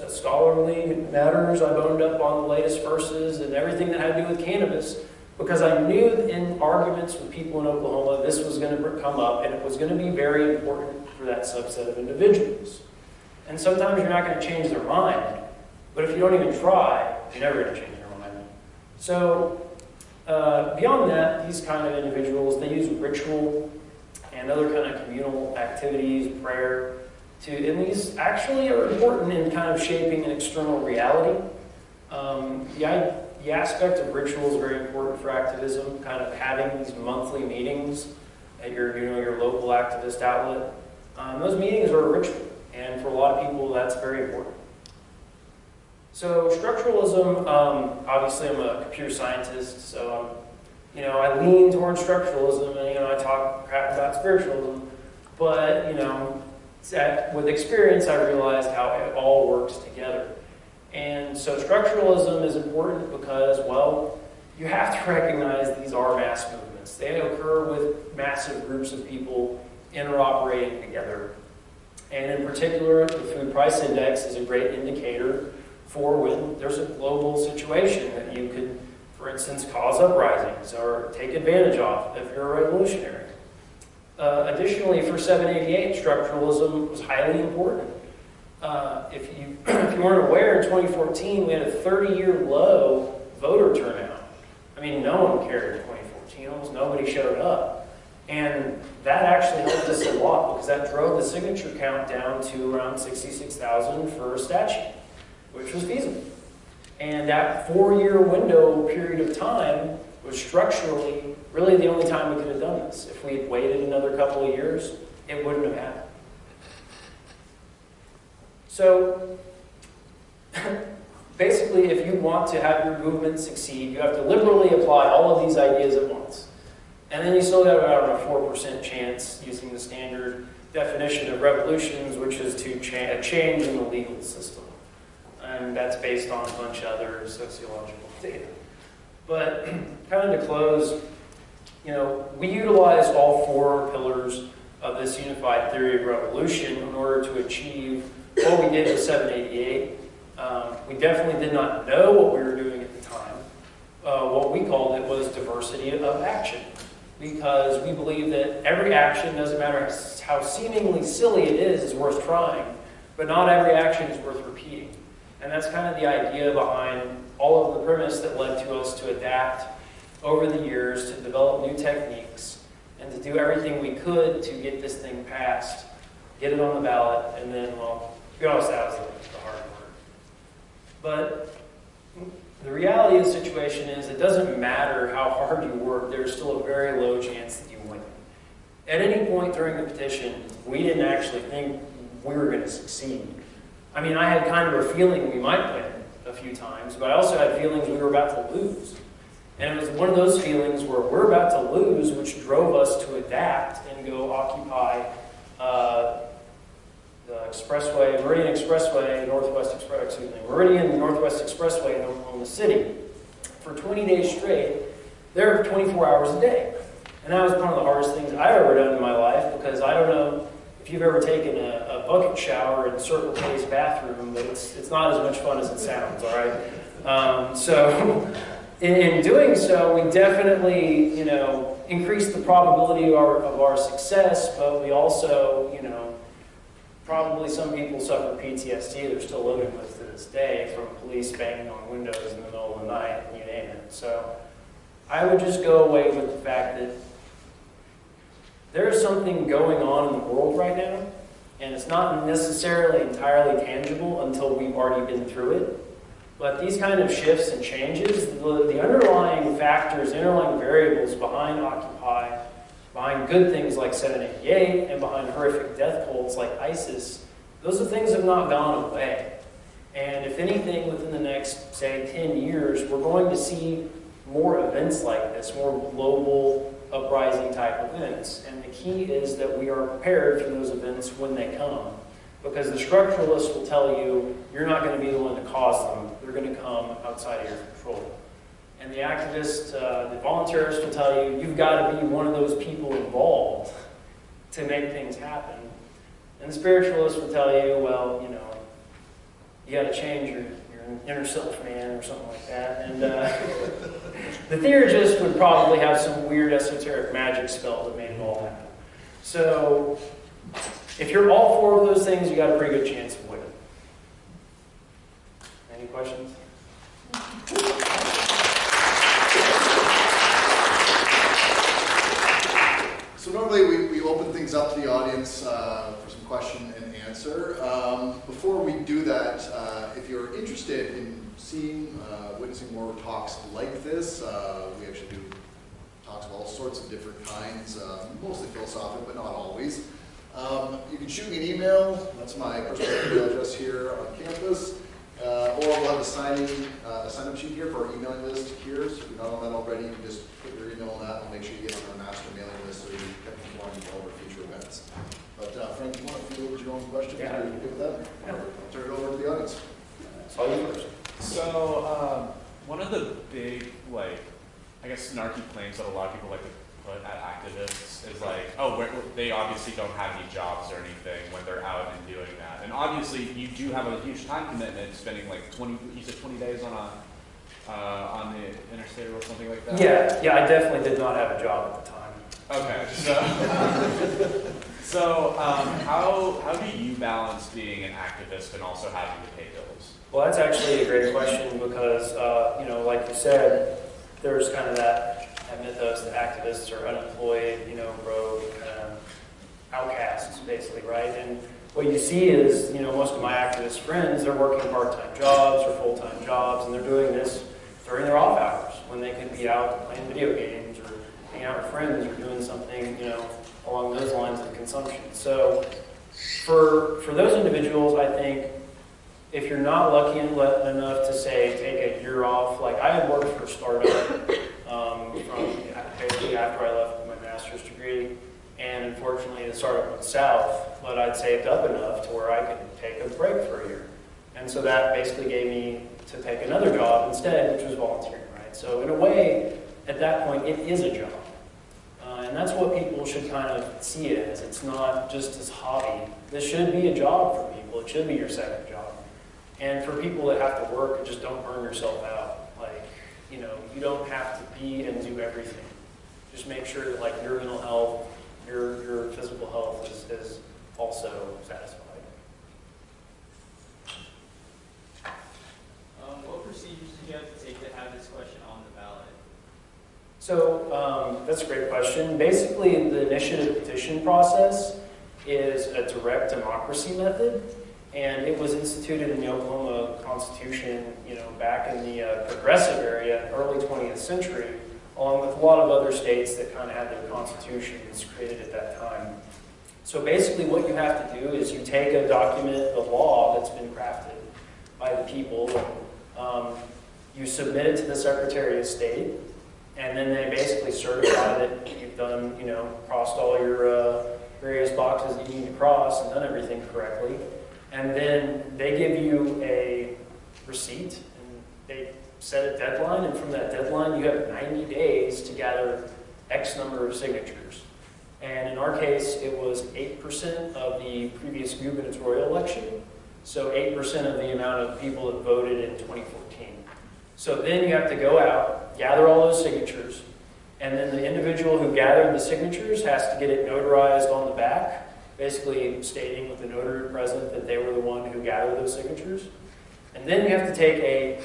scholarly matters. I boned up on the latest verses and everything that had to do with cannabis, because I knew that in arguments with people in Oklahoma, this was going to come up, and it was going to be very important for that subset of individuals. And sometimes you're not going to change their mind, but if you don't even try, you're never going to change their mind. So beyond that, these kind of individuals, they use ritual and other kind of communal activities, prayer, and these actually are important in kind of shaping an external reality. The aspect of ritual is very important for activism, kind of having these monthly meetings at your local activist outlet. Those meetings are a ritual, and for a lot of people, that's very important. So structuralism, obviously I'm a computer scientist, so I lean towards structuralism, and I talk crap about spiritualism, but with experience I realized how it all works together. And so structuralism is important because, well, you have to recognize these are mass movements. They occur with massive groups of people interoperating together. And in particular, the food price index is a great indicator for when there's a global situation that you could, for instance, cause uprisings or take advantage of if you're a revolutionary. Additionally, for 788, structuralism was highly important. If you weren't aware, in 2014, we had a 30-year low voter turnout. I mean, no one cared in 2014. Almost nobody showed up. And that actually helped us a lot because that drove the signature count down to around 66,000 for a statute, which was feasible. And that 4-year window period of time was structurally really the only time we could have done this. If we had waited another couple of years, it wouldn't have happened. So basically, if you want to have your movement succeed, you have to liberally apply all of these ideas at once. And then you still got about a 4% chance using the standard definition of revolutions, which is a change in the legal system. And that's based on a bunch of other sociological data. But kind of to close, we utilize all 4 pillars of this unified theory of revolution in order to achieve what we did with 788. We definitely did not know what we were doing at the time. What we called it was diversity of action, because we believe that every action, doesn't matter how seemingly silly it is worth trying, but not every action is worth repeating. And that's kind of the idea behind all of the premise that led to us to adapt over the years, to develop new techniques, and to do everything we could to get this thing passed, get it on the ballot, and then, well, to be honest, that was the hard part. But the reality of the situation is it doesn't matter how hard you work, there's still a very low chance that you win. At any point during the petition, we didn't actually think we were going to succeed. I mean, I had kind of a feeling we might win a few times, but I also had feelings we were about to lose. And it was one of those feelings where we're about to lose, which drove us to adapt and go occupy the expressway, Meridian Expressway, Meridian Northwest Expressway in Oklahoma City for 20 days straight, there 24 hours a day. And that was one of the hardest things I've ever done in my life, because I don't know if you've ever taken a bucket shower in Circle K's bathroom, but it's not as much fun as it sounds, all right? So in doing so, we definitely, increased the probability of our success, but we also, probably some people suffer PTSD they're still living with to this day from police banging on windows in the middle of the night, you name it. So I would just go away with the fact that there's something going on in the world right now, and it's not necessarily entirely tangible until we've already been through it. But these kind of shifts and changes, the underlying factors, the underlying variables behind Occupy, behind good things like 788, and behind horrific death cults like ISIS, those are things that have not gone away. And if anything, within the next, say, 10 years, we're going to see more events like this, more global uprising type events. And the key is that we are prepared for those events when they come. Because the structuralists will tell you, you're not going to be the one to cause them. They're going to come outside of your control. And the activists, the volunteerists will tell you, you've got to be one of those people involved to make things happen. And the spiritualists will tell you, well, you know, you got to change your inner self, man, or something like that. And the theurgist would probably have some weird esoteric magic spell that made it all happen. So if you're all four of those things, you got a pretty good chance of winning. Any questions? So normally we open things up to the audience for some question and answer. Before we do that, if you're interested in seeing, witnessing more talks like this, we actually do talks of all sorts of different kinds, mostly philosophical, but not always. You can shoot me an email. That's my personal email address here on campus. Or we'll have a sign-up sheet here for our emailing list here. So if you're not on that already, you can just put your email on that and make sure you get on our master mailing list so you can keep informed of all our future events. But Frank, you want to field your own question? Yeah. Are you okay with that? Yeah. I'll turn it over to the audience. All you first. So, one of the big, like, I guess snarky claims that a lot of people like to put at activists is like, oh, they obviously don't have any jobs or anything when they're out and doing that. And obviously, you do have a huge time commitment, spending like 20 days on the interstate or something like that. Yeah, I definitely did not have a job at the time. Okay, so how do you balance being an activist and also having to pay bills? Well, that's actually a great question because, you know, like you said, there's kind of that mythos that activists are unemployed, you know, broke, outcasts, basically, right? And what you see is, you know, most of my activist friends, they're working part-time jobs or full-time jobs, and they're doing this during their off hours when they could be out playing video games or hanging out with friends or doing something, you know, along those lines of consumption. So for those individuals, I think if you're not lucky enough to say take a year off, like I had worked for a startup from basically after I left my master's degree, and unfortunately the startup went south, but I'd saved up enough to where I could take a break for a year. And so that basically gave me to take another job instead, which was volunteering, right? So in a way, at that point, it is a job. And that's what people should kind of see it as. It's not just this hobby. This should be a job for people. It should be your second job. And for people that have to work, just don't burn yourself out. Like, you know, you don't have to be and do everything. Just make sure that, like, your mental health, your physical health is also satisfied. What procedures do you have to take to have this question on the ballot? So that's a great question. Basically, the initiative petition process is a direct democracy method, and it was instituted in the Oklahoma Constitution, you know, back in the progressive area, early 20th century, along with a lot of other states that kind of had their constitutions created at that time. So basically, what you have to do is you take a document, a law that's been crafted by the people, you submit it to the Secretary of State, and then they basically certify that you've done, you know, crossed all your various boxes that you need to cross and done everything correctly. And then they give you a receipt, and they set a deadline, and from that deadline, you have 90 days to gather X number of signatures. And in our case, it was 8% of the previous gubernatorial election, so 8% of the amount of people that voted in 2014. So then you have to go out, gather all those signatures, and then the individual who gathered the signatures has to get it notarized on the back, basically stating with the notary present that they were the one who gathered those signatures. And then you have to take a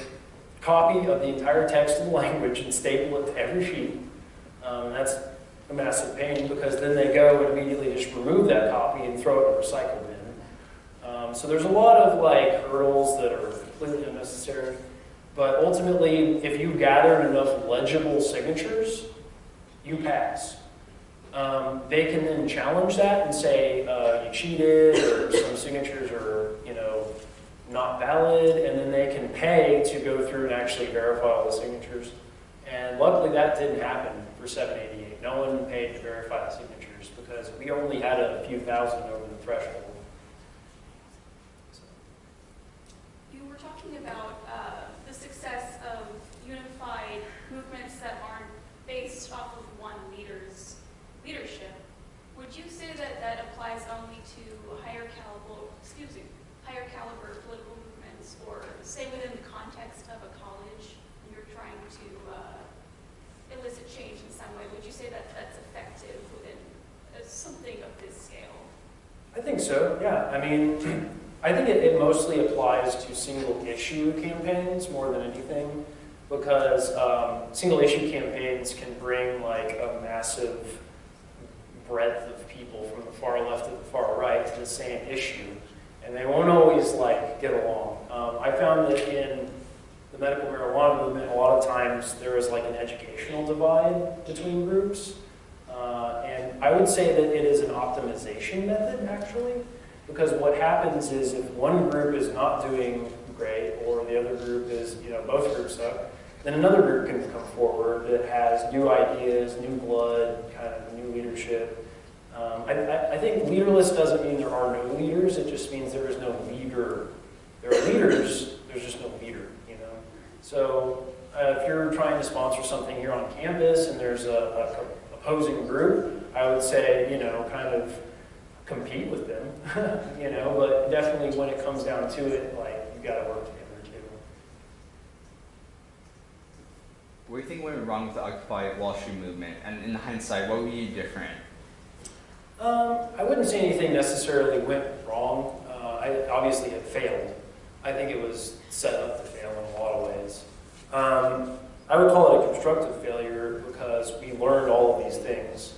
copy of the entire text and language and staple it to every sheet. That's a massive pain because then they go and immediately just remove that copy and throw it in a recycle bin. So there's a lot of like hurdles that are completely unnecessary. But ultimately, if you gathered enough legible signatures, you pass. They can then challenge that and say you cheated, or some signatures are, not valid, and then they can pay to go through and actually verify all the signatures. And luckily, that didn't happen for 788. No one paid to verify the signatures because we only had a few thousand over the threshold. You were talking about the success of unified movements that aren't based off of one leader's leadership. Would you say that that applies only to higher caliber political movements, or say within the context of a college, when you're trying to elicit change in some way? Would you say that that's effective within something of this scale? I think so, yeah. I mean, I think it mostly applies to single issue campaigns more than anything, because single issue campaigns can bring like a massive breadth of people from the far left to the far right to the same issue, and they won't always like get along. I found that in the medical marijuana movement, a lot of times there is like an educational divide between groups, and I would say that it is an optimization method actually, because what happens is if one group is not doing great, or the other group is, both groups suck, then another group can come forward that has new ideas, new blood, kind of new leadership. I think leaderless doesn't mean there are no leaders, it just means there is no leader. There are leaders, there's just no leader, So if you're trying to sponsor something here on campus and there's a opposing group, I would say, kind of compete with them, but definitely when it comes down to it, like, you gotta work together too. What do you think went wrong with the Occupy Wall Street movement? And in hindsight, what would you do different? I wouldn't say anything necessarily went wrong. Obviously it failed. I think it was set up to fail in a lot of ways. I would call it a constructive failure because we learned all of these things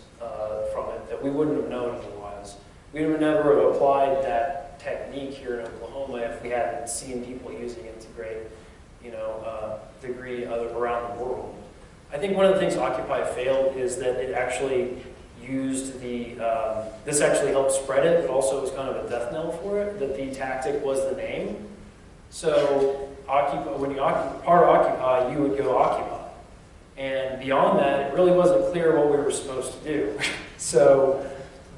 from it that we wouldn't have known otherwise. We would never have applied that technique here in Oklahoma if we hadn't seen people using it to great, degree around the world. I think one of the things Occupy failed is that it actually used this actually helped spread it, but also was kind of a death knell for it, that the tactic was the name. So when you part Occupy, you would go Occupy. And beyond that, it really wasn't clear what we were supposed to do. So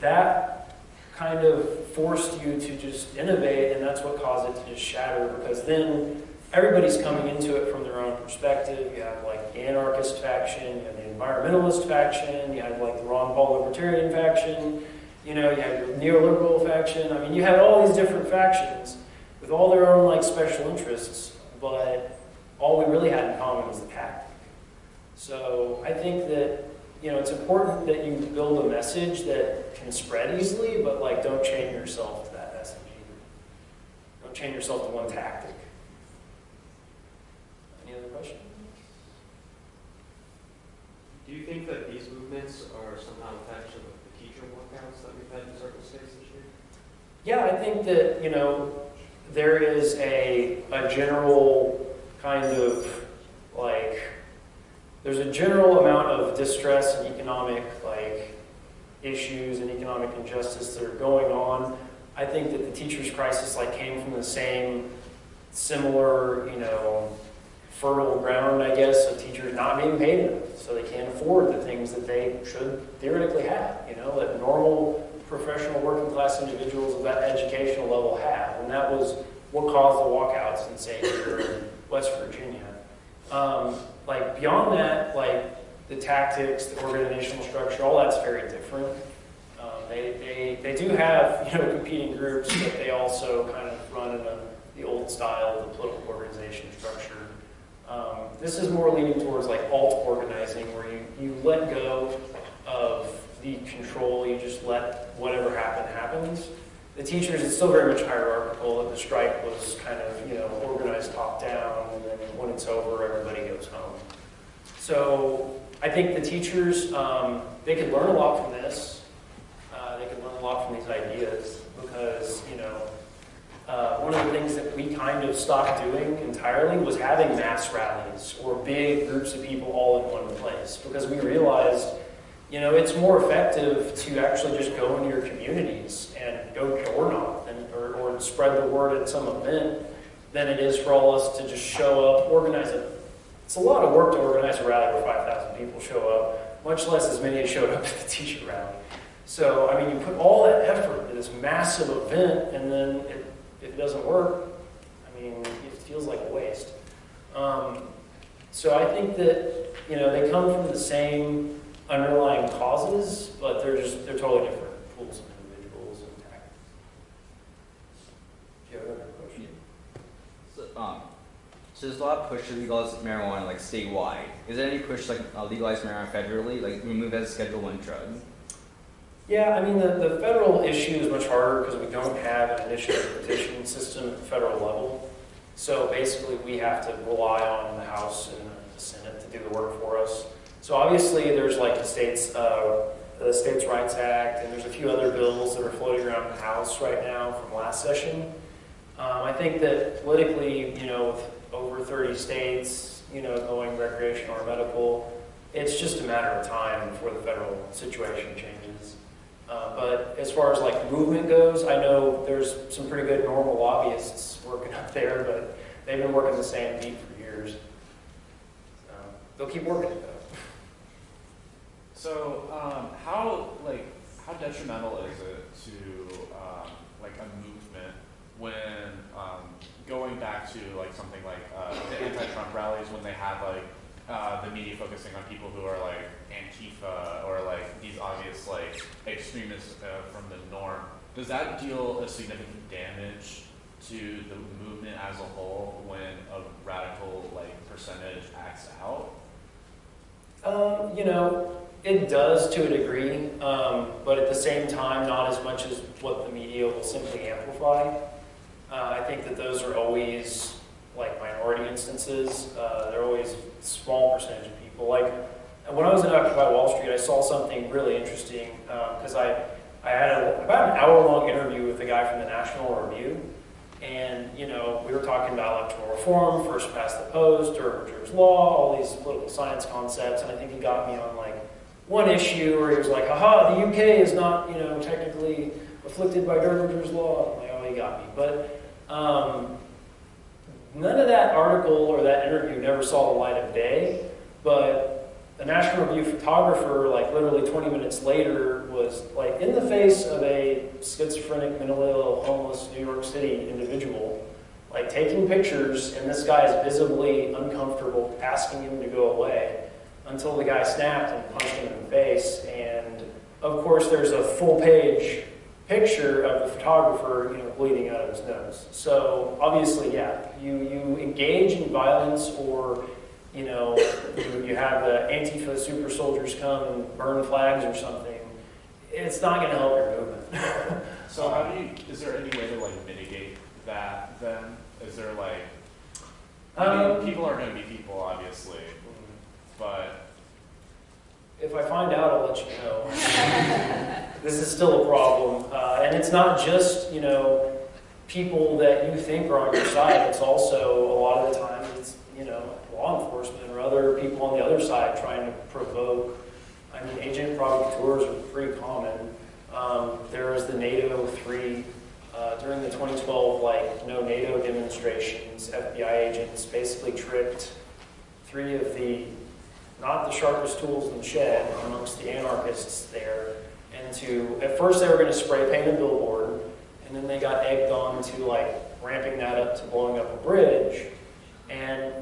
that kind of forced you to just innovate, and that's what caused it to just shatter, because then everybody's coming into it from their own perspective. You have like the anarchist faction, you have the environmentalist faction, you have like the Ron Paul libertarian faction, you have your neoliberal faction. I mean, you had all these different factions with all their own like special interests, but all we really had in common was the tactic. So I think that, it's important that you build a message that can spread easily, but like don't chain yourself to that message either. Don't chain yourself to one tactic. Any other questions? Do you think that these movements are somehow attached to the teacher walkouts that we've had in certain states this year? Yeah, I think that, there is a general kind of like, there's a general amount of distress and economic issues and economic injustice that are going on. I think that the teachers' crisis came from the same similar, fertile ground, I guess, of teachers not being paid enough, so they can't afford the things that they should theoretically have, that normal professional working class individuals of that educational level have. And that was what caused the walkouts in, say, here in West Virginia. Beyond that, the tactics, the organizational structure, all that's very different. They do have, competing groups, but they also kind of run in the old style of the political organization structure. This is more leaning towards alt organizing, where you let go of the control, you just let whatever happens. The teachers, it's still very much hierarchical, and the strike was kind of, organized top down, and then when it's over, everybody goes home. So I think the teachers, they could learn a lot from this. They could learn a lot from these ideas, because, one of the things that we kind of stopped doing entirely was having mass rallies or big groups of people all in one place, because we realized, you know, it's more effective to actually just go into your communities and go door knock or spread the word at some event than it is for all of us to just show up, organize it. It's a lot of work to organize a rally where 5,000 people show up, much less as many as showed up at the teacher rally. So, I mean, you put all that effort into this massive event, and then if it doesn't work, I mean, it feels like a waste. So I think that, you know, they come from the same underlying causes, but they're totally different pools of individuals and tactics. Do you have another question? So there's a lot of push to legalize marijuana like statewide. Is there any push like legalize marijuana federally, like remove it as a Schedule I drug? Yeah, I mean, the federal issue is much harder because we don't have an initiative petition system at the federal level. So basically, we have to rely on the House and the Senate to do the work for us. So obviously, there's like the States Rights Act, and there's a few other bills that are floating around the House right now from last session. I think that politically, you know, with over 30 states, you know, going recreational or medical, it's just a matter of time before the federal situation changes. But as far as like movement goes, I know there's some pretty good normal lobbyists working up there, but they've been working the same beat for years. So they'll keep working it though. So how detrimental is it to like a movement when going back to like something like the anti-Trump rallies, when they have like the media focusing on people who are like Antifa or like these obvious like extremists from the norm, does that deal a significant damage to the movement as a whole when a radical like percentage acts out? You know, it does to a degree, but at the same time, not as much as what the media will simply amplify. I think that those are always like minority instances. They're always a small percentage of people. Like when I was in Occupy Wall Street, I saw something really interesting because I had about an hour-long interview with a guy from the National Review, and you know, we were talking about electoral reform, first past the post, Durham's law, all these political science concepts, and I think he got me on like one issue where he was like, "Aha, the UK is not, you know, technically afflicted by Durham's law." I'm like, "Oh, he got me," but. None of that article or that interview never saw the light of day, but the National Review photographer, like literally 20 minutes later, was like in the face of a schizophrenic, mentally ill, homeless New York City individual, like taking pictures, and this guy is visibly uncomfortable, asking him to go away, until the guy snapped and punched him in the face. And of course, there's a full-page picture of the photographer, you know, bleeding out of his nose. So obviously, yeah, you engage in violence, or you know, you have the Antifa super soldiers come and burn flags or something. It's not going to help your movement. So is there any way to like mitigate that then? Is there like, I mean, people are going to be people, obviously, but if I find out, I'll let you know. This is still a problem. And it's not just, you know, people that you think are on your side. It's also, a lot of the time, it's, you know, law enforcement or other people on the other side trying to provoke. I mean, agent provocateurs are pretty common. There was the NATO 3, during the 2012, like, no NATO demonstrations, FBI agents basically tricked 3 of the not the sharpest tools in the shed amongst the anarchists there. And at first they were going to spray paint a billboard, and then they got egged on to like ramping that up to blowing up a bridge. And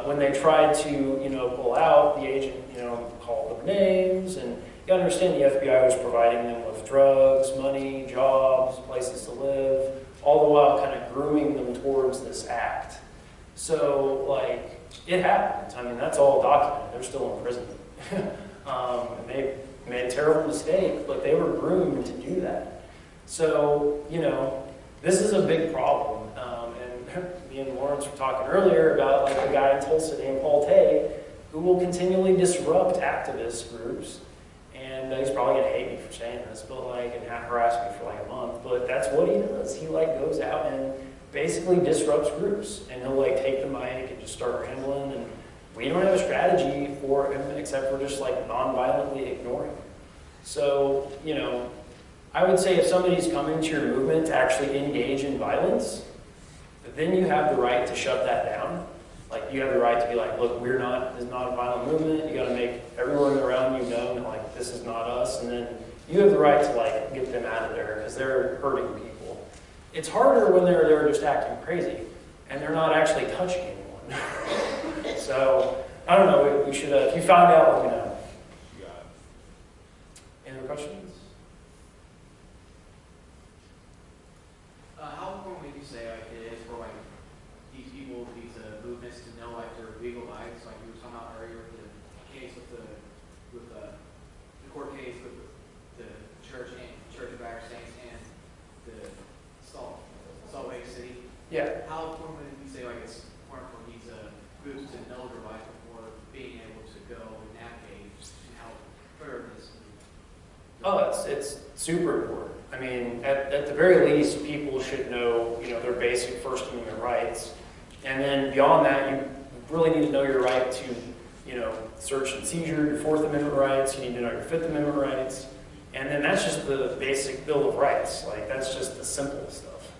when they tried to, you know, pull out, the agent, you know, called them names. And you got to understand, the FBI was providing them with drugs, money, jobs, places to live, all the while kind of grooming them towards this act. So, like, it happens. I mean, that's all documented. They're still in prison. And they made a terrible mistake, but they were groomed to do that. So, you know, this is a big problem. And me and Lawrence were talking earlier about like a guy in Tulsa named Paul Tay, who will continually disrupt activist groups. And he's probably going to hate me for saying this, but like, and harass me for like a month. But that's what he does. He like goes out and basically disrupts groups, and he'll like take the mic and just start rambling, and we don't have a strategy for him except for just like non-violently ignoring him. So, you know, I would say if somebody's coming to your movement to actually engage in violence, then you have the right to shut that down. Like, you have the right to be like, look, this is not a violent movement. You got to make everyone around you know that, like, this is not us. And then you have the right to, like, get them out of there because they're hurting people. It's harder when they're just acting crazy and they're not actually touching anyone. So, I don't know. We should, if you find out, let me know. You got it. Any other questions? How important would you say it is for like these people, these movements to know like their legal rights? Like you were talking about earlier, the case with the court case with the church of Latter Saints and the Salt Lake City. Yeah. How important would you say like it's important for these groups to know their rights before being able to go and navigate and help further this? Oh, it's super important. I mean, at the very least, people should know, you know, their basic First Amendment rights. And then beyond that, you really need to know your right to, you know, search and seizure, your Fourth Amendment rights. You need to know your Fifth Amendment rights. And then that's just the basic Bill of Rights. Like, that's just the simple stuff.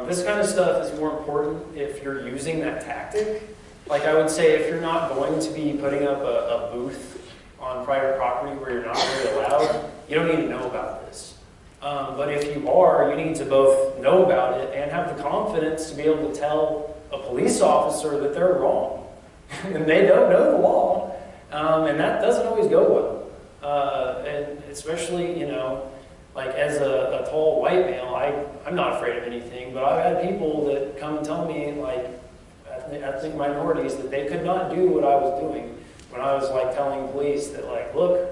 This kind of stuff is more important if you're using that tactic. Like, I would say if you're not going to be putting up a booth on private property where you're not really allowed, you don't need to know about this. But if you are, you need to both know about it and have the confidence to be able to tell a police officer that they're wrong. And they don't know the law. And that doesn't always go well. And especially, you know, like as a tall white male, I'm not afraid of anything, but I've had people that come and tell me, like, ethnic minorities, that they could not do what I was doing when I was like telling police that, like, look,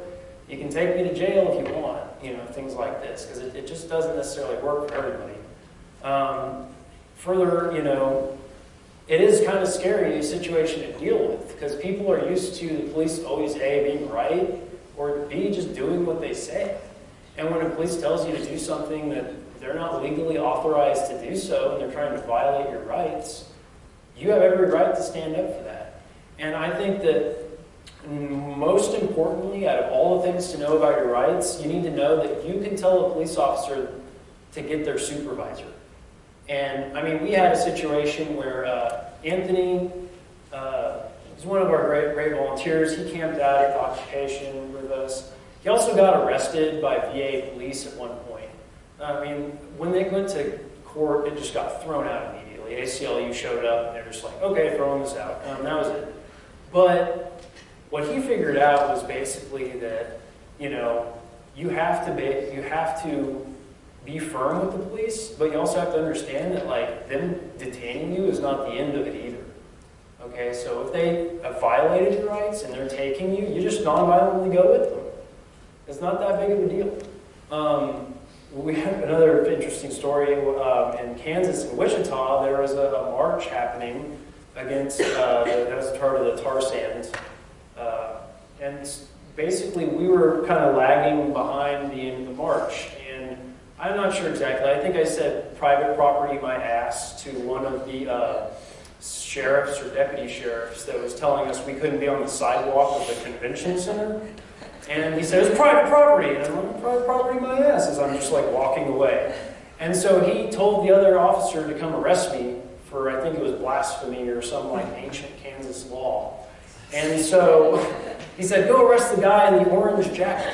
you can take me to jail if you want, you know, things like this, because it just doesn't necessarily work for everybody. Further, you know, it is kind of scary situation to deal with, because people are used to the police always A, being right, or B, just doing what they say. And when a police tells you to do something that they're not legally authorized to do so, and they're trying to violate your rights, you have every right to stand up for that. And I think that most importantly, out of all the things to know about your rights, you need to know that you can tell a police officer to get their supervisor. And I mean, we had a situation where Anthony was one of our great volunteers. He camped out at Occupation with us. He also got arrested by VA police at one point. I mean, when they went to court, it just got thrown out immediately. ACLU showed up, and they're just like, okay, throwing this out. That was it. But what he figured out was basically that, you know, you have to be firm with the police, but you also have to understand that, like, them detaining you is not the end of it either. Okay, so if they have violated your rights and they're taking you, you just non-violently go with them. It's not that big of a deal. We have another interesting story in Kansas, in Wichita. There was a march happening against, that was part of the tar sands. And basically we were kind of lagging behind the end of the march. And I'm not sure exactly. I think I said private property my ass to one of the sheriffs or deputy sheriffs that was telling us we couldn't be on the sidewalk of the convention center. And he said, it's private property. And I'm like, private property my ass, as I'm just like walking away. And so he told the other officer to come arrest me for, I think it was blasphemy or some like ancient Kansas law. And so he said, go arrest the guy in the orange jacket.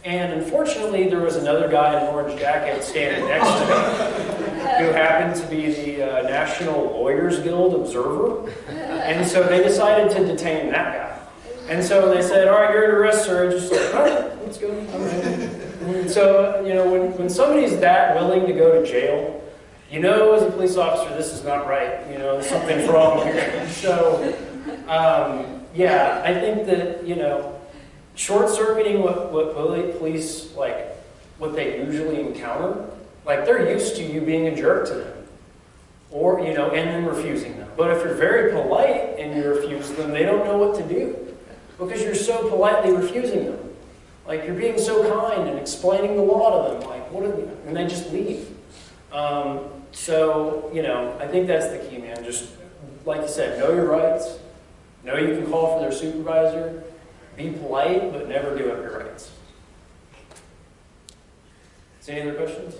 And unfortunately, there was another guy in an orange jacket standing next to me who happened to be the National Lawyers Guild observer. And so they decided to detain that guy. And so they said, all right, you're under arrest, sir. Just like, all right, let's go. I'm ready. So, you know, when somebody's that willing to go to jail, you know as a police officer, this is not right. You know, something's wrong here. So, yeah, I think that, you know, short-circuiting what police, like, what they usually encounter, like, they're used to you being a jerk to them. Or, you know, and then refusing them. But if you're very polite and you refuse them, they don't know what to do. Because you're so politely refusing them. Like, you're being so kind and explaining the law to them. Like, what are they? And they just leave. So, I think that's the key, man. Just, like you said, know your rights. Know you can call for their supervisor. Be polite, but never give up your rights. Is any other questions?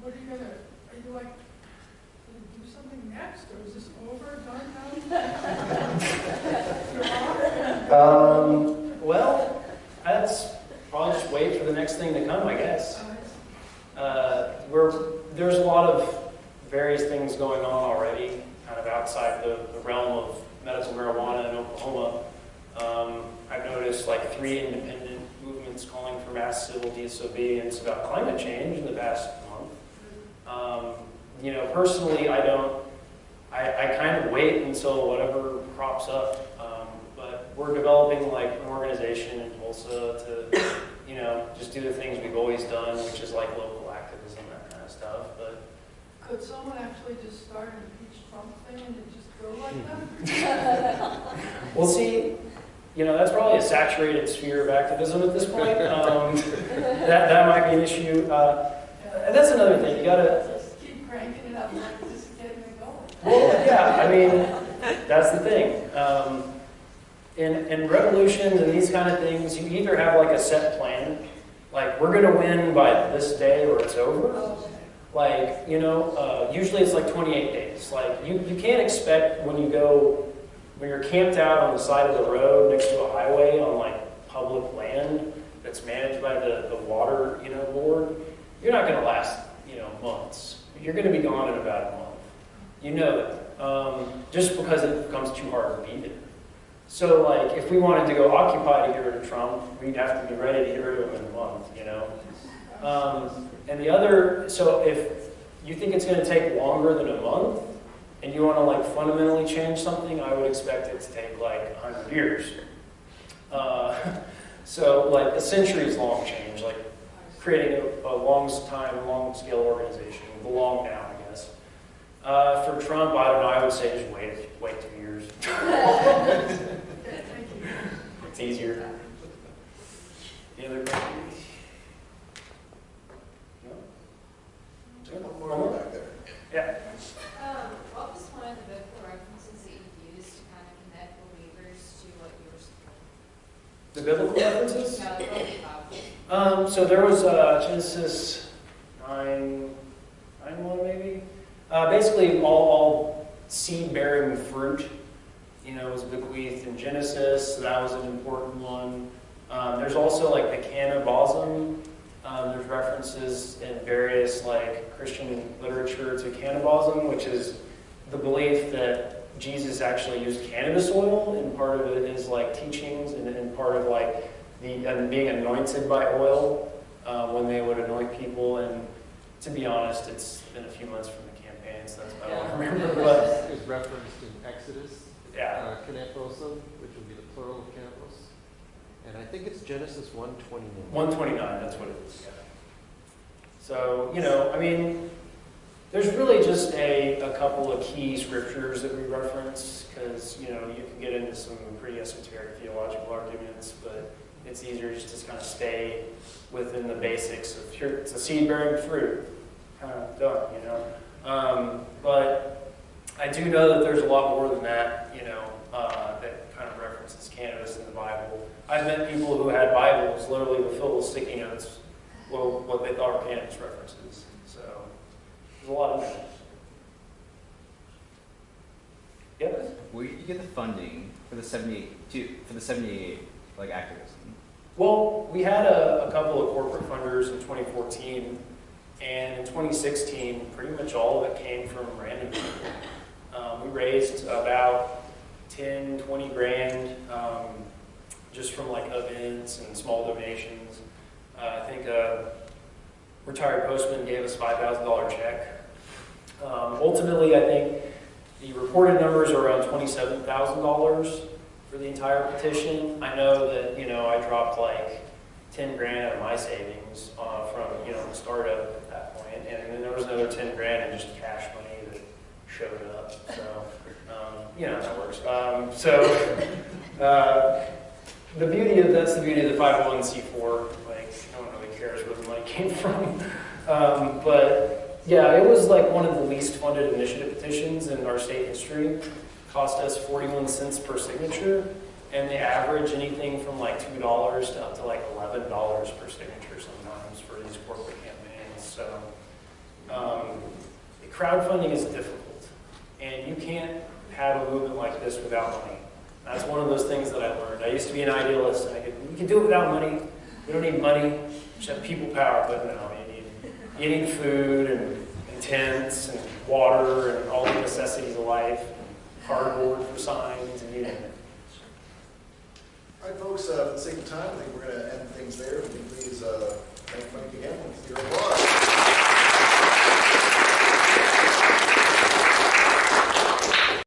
What are you gonna, are you like, gonna do something next, or is this over, done now? Well, that's probably just wait for the next thing to come, I guess. There's a lot of various things going on already, kind of outside the realm of medical marijuana in Oklahoma. I've noticed like 3 independent movements calling for mass civil disobedience about climate change in the past month. Personally, I kind of wait until whatever crops up. But we're developing like an organization in Tulsa to, just do the things we've always done, which is like local activism, that kind of stuff. But Could someone actually just start an impeach Trump thing and it just go like that? we'll see. That's probably a saturated sphere of activism at this point. That might be an issue. And that's another thing. You gotta Just keep cranking it up, like just getting it going. Well, yeah, that's the thing. In revolutions and these kind of things, you either have like a set plan, like we're gonna win by this day or it's over. Like, usually it's like 28 days. Like you can't expect when you're camped out on the side of the road next to a highway on like public land that's managed by the water, board, you're not gonna last, months. You're gonna be gone in about a month. You know that. Just because it becomes too hard to beat it. So, like, if we wanted to go occupy to get rid of Trump, we'd have to be ready to get rid of him in a month, And the other, so if you think it's going to take longer than a month, and you want to, like, fundamentally change something, I would expect it to take, like, 100 years. So, like, a centuries-long change, like creating a long-scale organization, the long now, I guess. For Trump, I don't know, I would say just wait 2 years. It's easier. Any other questions? No? One more back there. Yeah. What was one of the biblical references that you used to kind of connect believers to what you were supporting? The biblical references? No, the Bible. So there was Genesis 9:1 maybe. Basically, all seed-bearing fruit, was bequeathed in Genesis. So that was an important one. There's also like the cannibalism. There's references in various like Christian literature to cannibalism, which is the belief that Jesus actually used cannabis oil, and part of it is like teachings, and part of like being anointed by oil when they would anoint people. And to be honest, it's been a few months from the campaign, so that's about all I remember. But is referenced in Exodus. yeah, Kaneposum, which would be the plural of Canopos. And I think it's Genesis 1:29. 129. That's what it is. Yeah. So there's really just a couple of key scriptures that we reference because you can get into some pretty esoteric theological arguments, but it's easier just to kind of stay within the basics of it's a seed-bearing fruit, kind of done, But I do know that there's a lot more than that, that kind of references cannabis in the Bible. I've met people who had Bibles literally filled with sticky notes, what they thought were cannabis references. So there's a lot of that. Yep. Where did you get the funding for the 78 like activism? Well, we had a couple of corporate funders in 2014, and in 2016, pretty much all of it came from random people. We raised about 10, 20 grand just from like events and small donations. I think a retired postman gave us $5,000 check. Ultimately, I think the reported numbers are around $27,000 for the entire petition. I know that, I dropped like 10 grand out of my savings from, the startup at that point. And then there was another 10 grand in just cash money that showed up. So, that works. That's the beauty of the 501c4. Like, no one really cares where the money came from. But yeah, it was like one of the least funded initiative petitions in our state history. Cost us 41 cents per signature, and they average anything from like $2 to up to like $11 per signature sometimes for these corporate campaigns. So crowdfunding is difficult, and you can't have a movement like this without money. That's one of those things that I learned. I used to be an idealist. We can do it without money. We don't need money. We just have people power. But no, you need food and tents and water and all the necessities of life, cardboard for signs, and you name it. All right, folks, for the sake of time, I think we're going to end things there.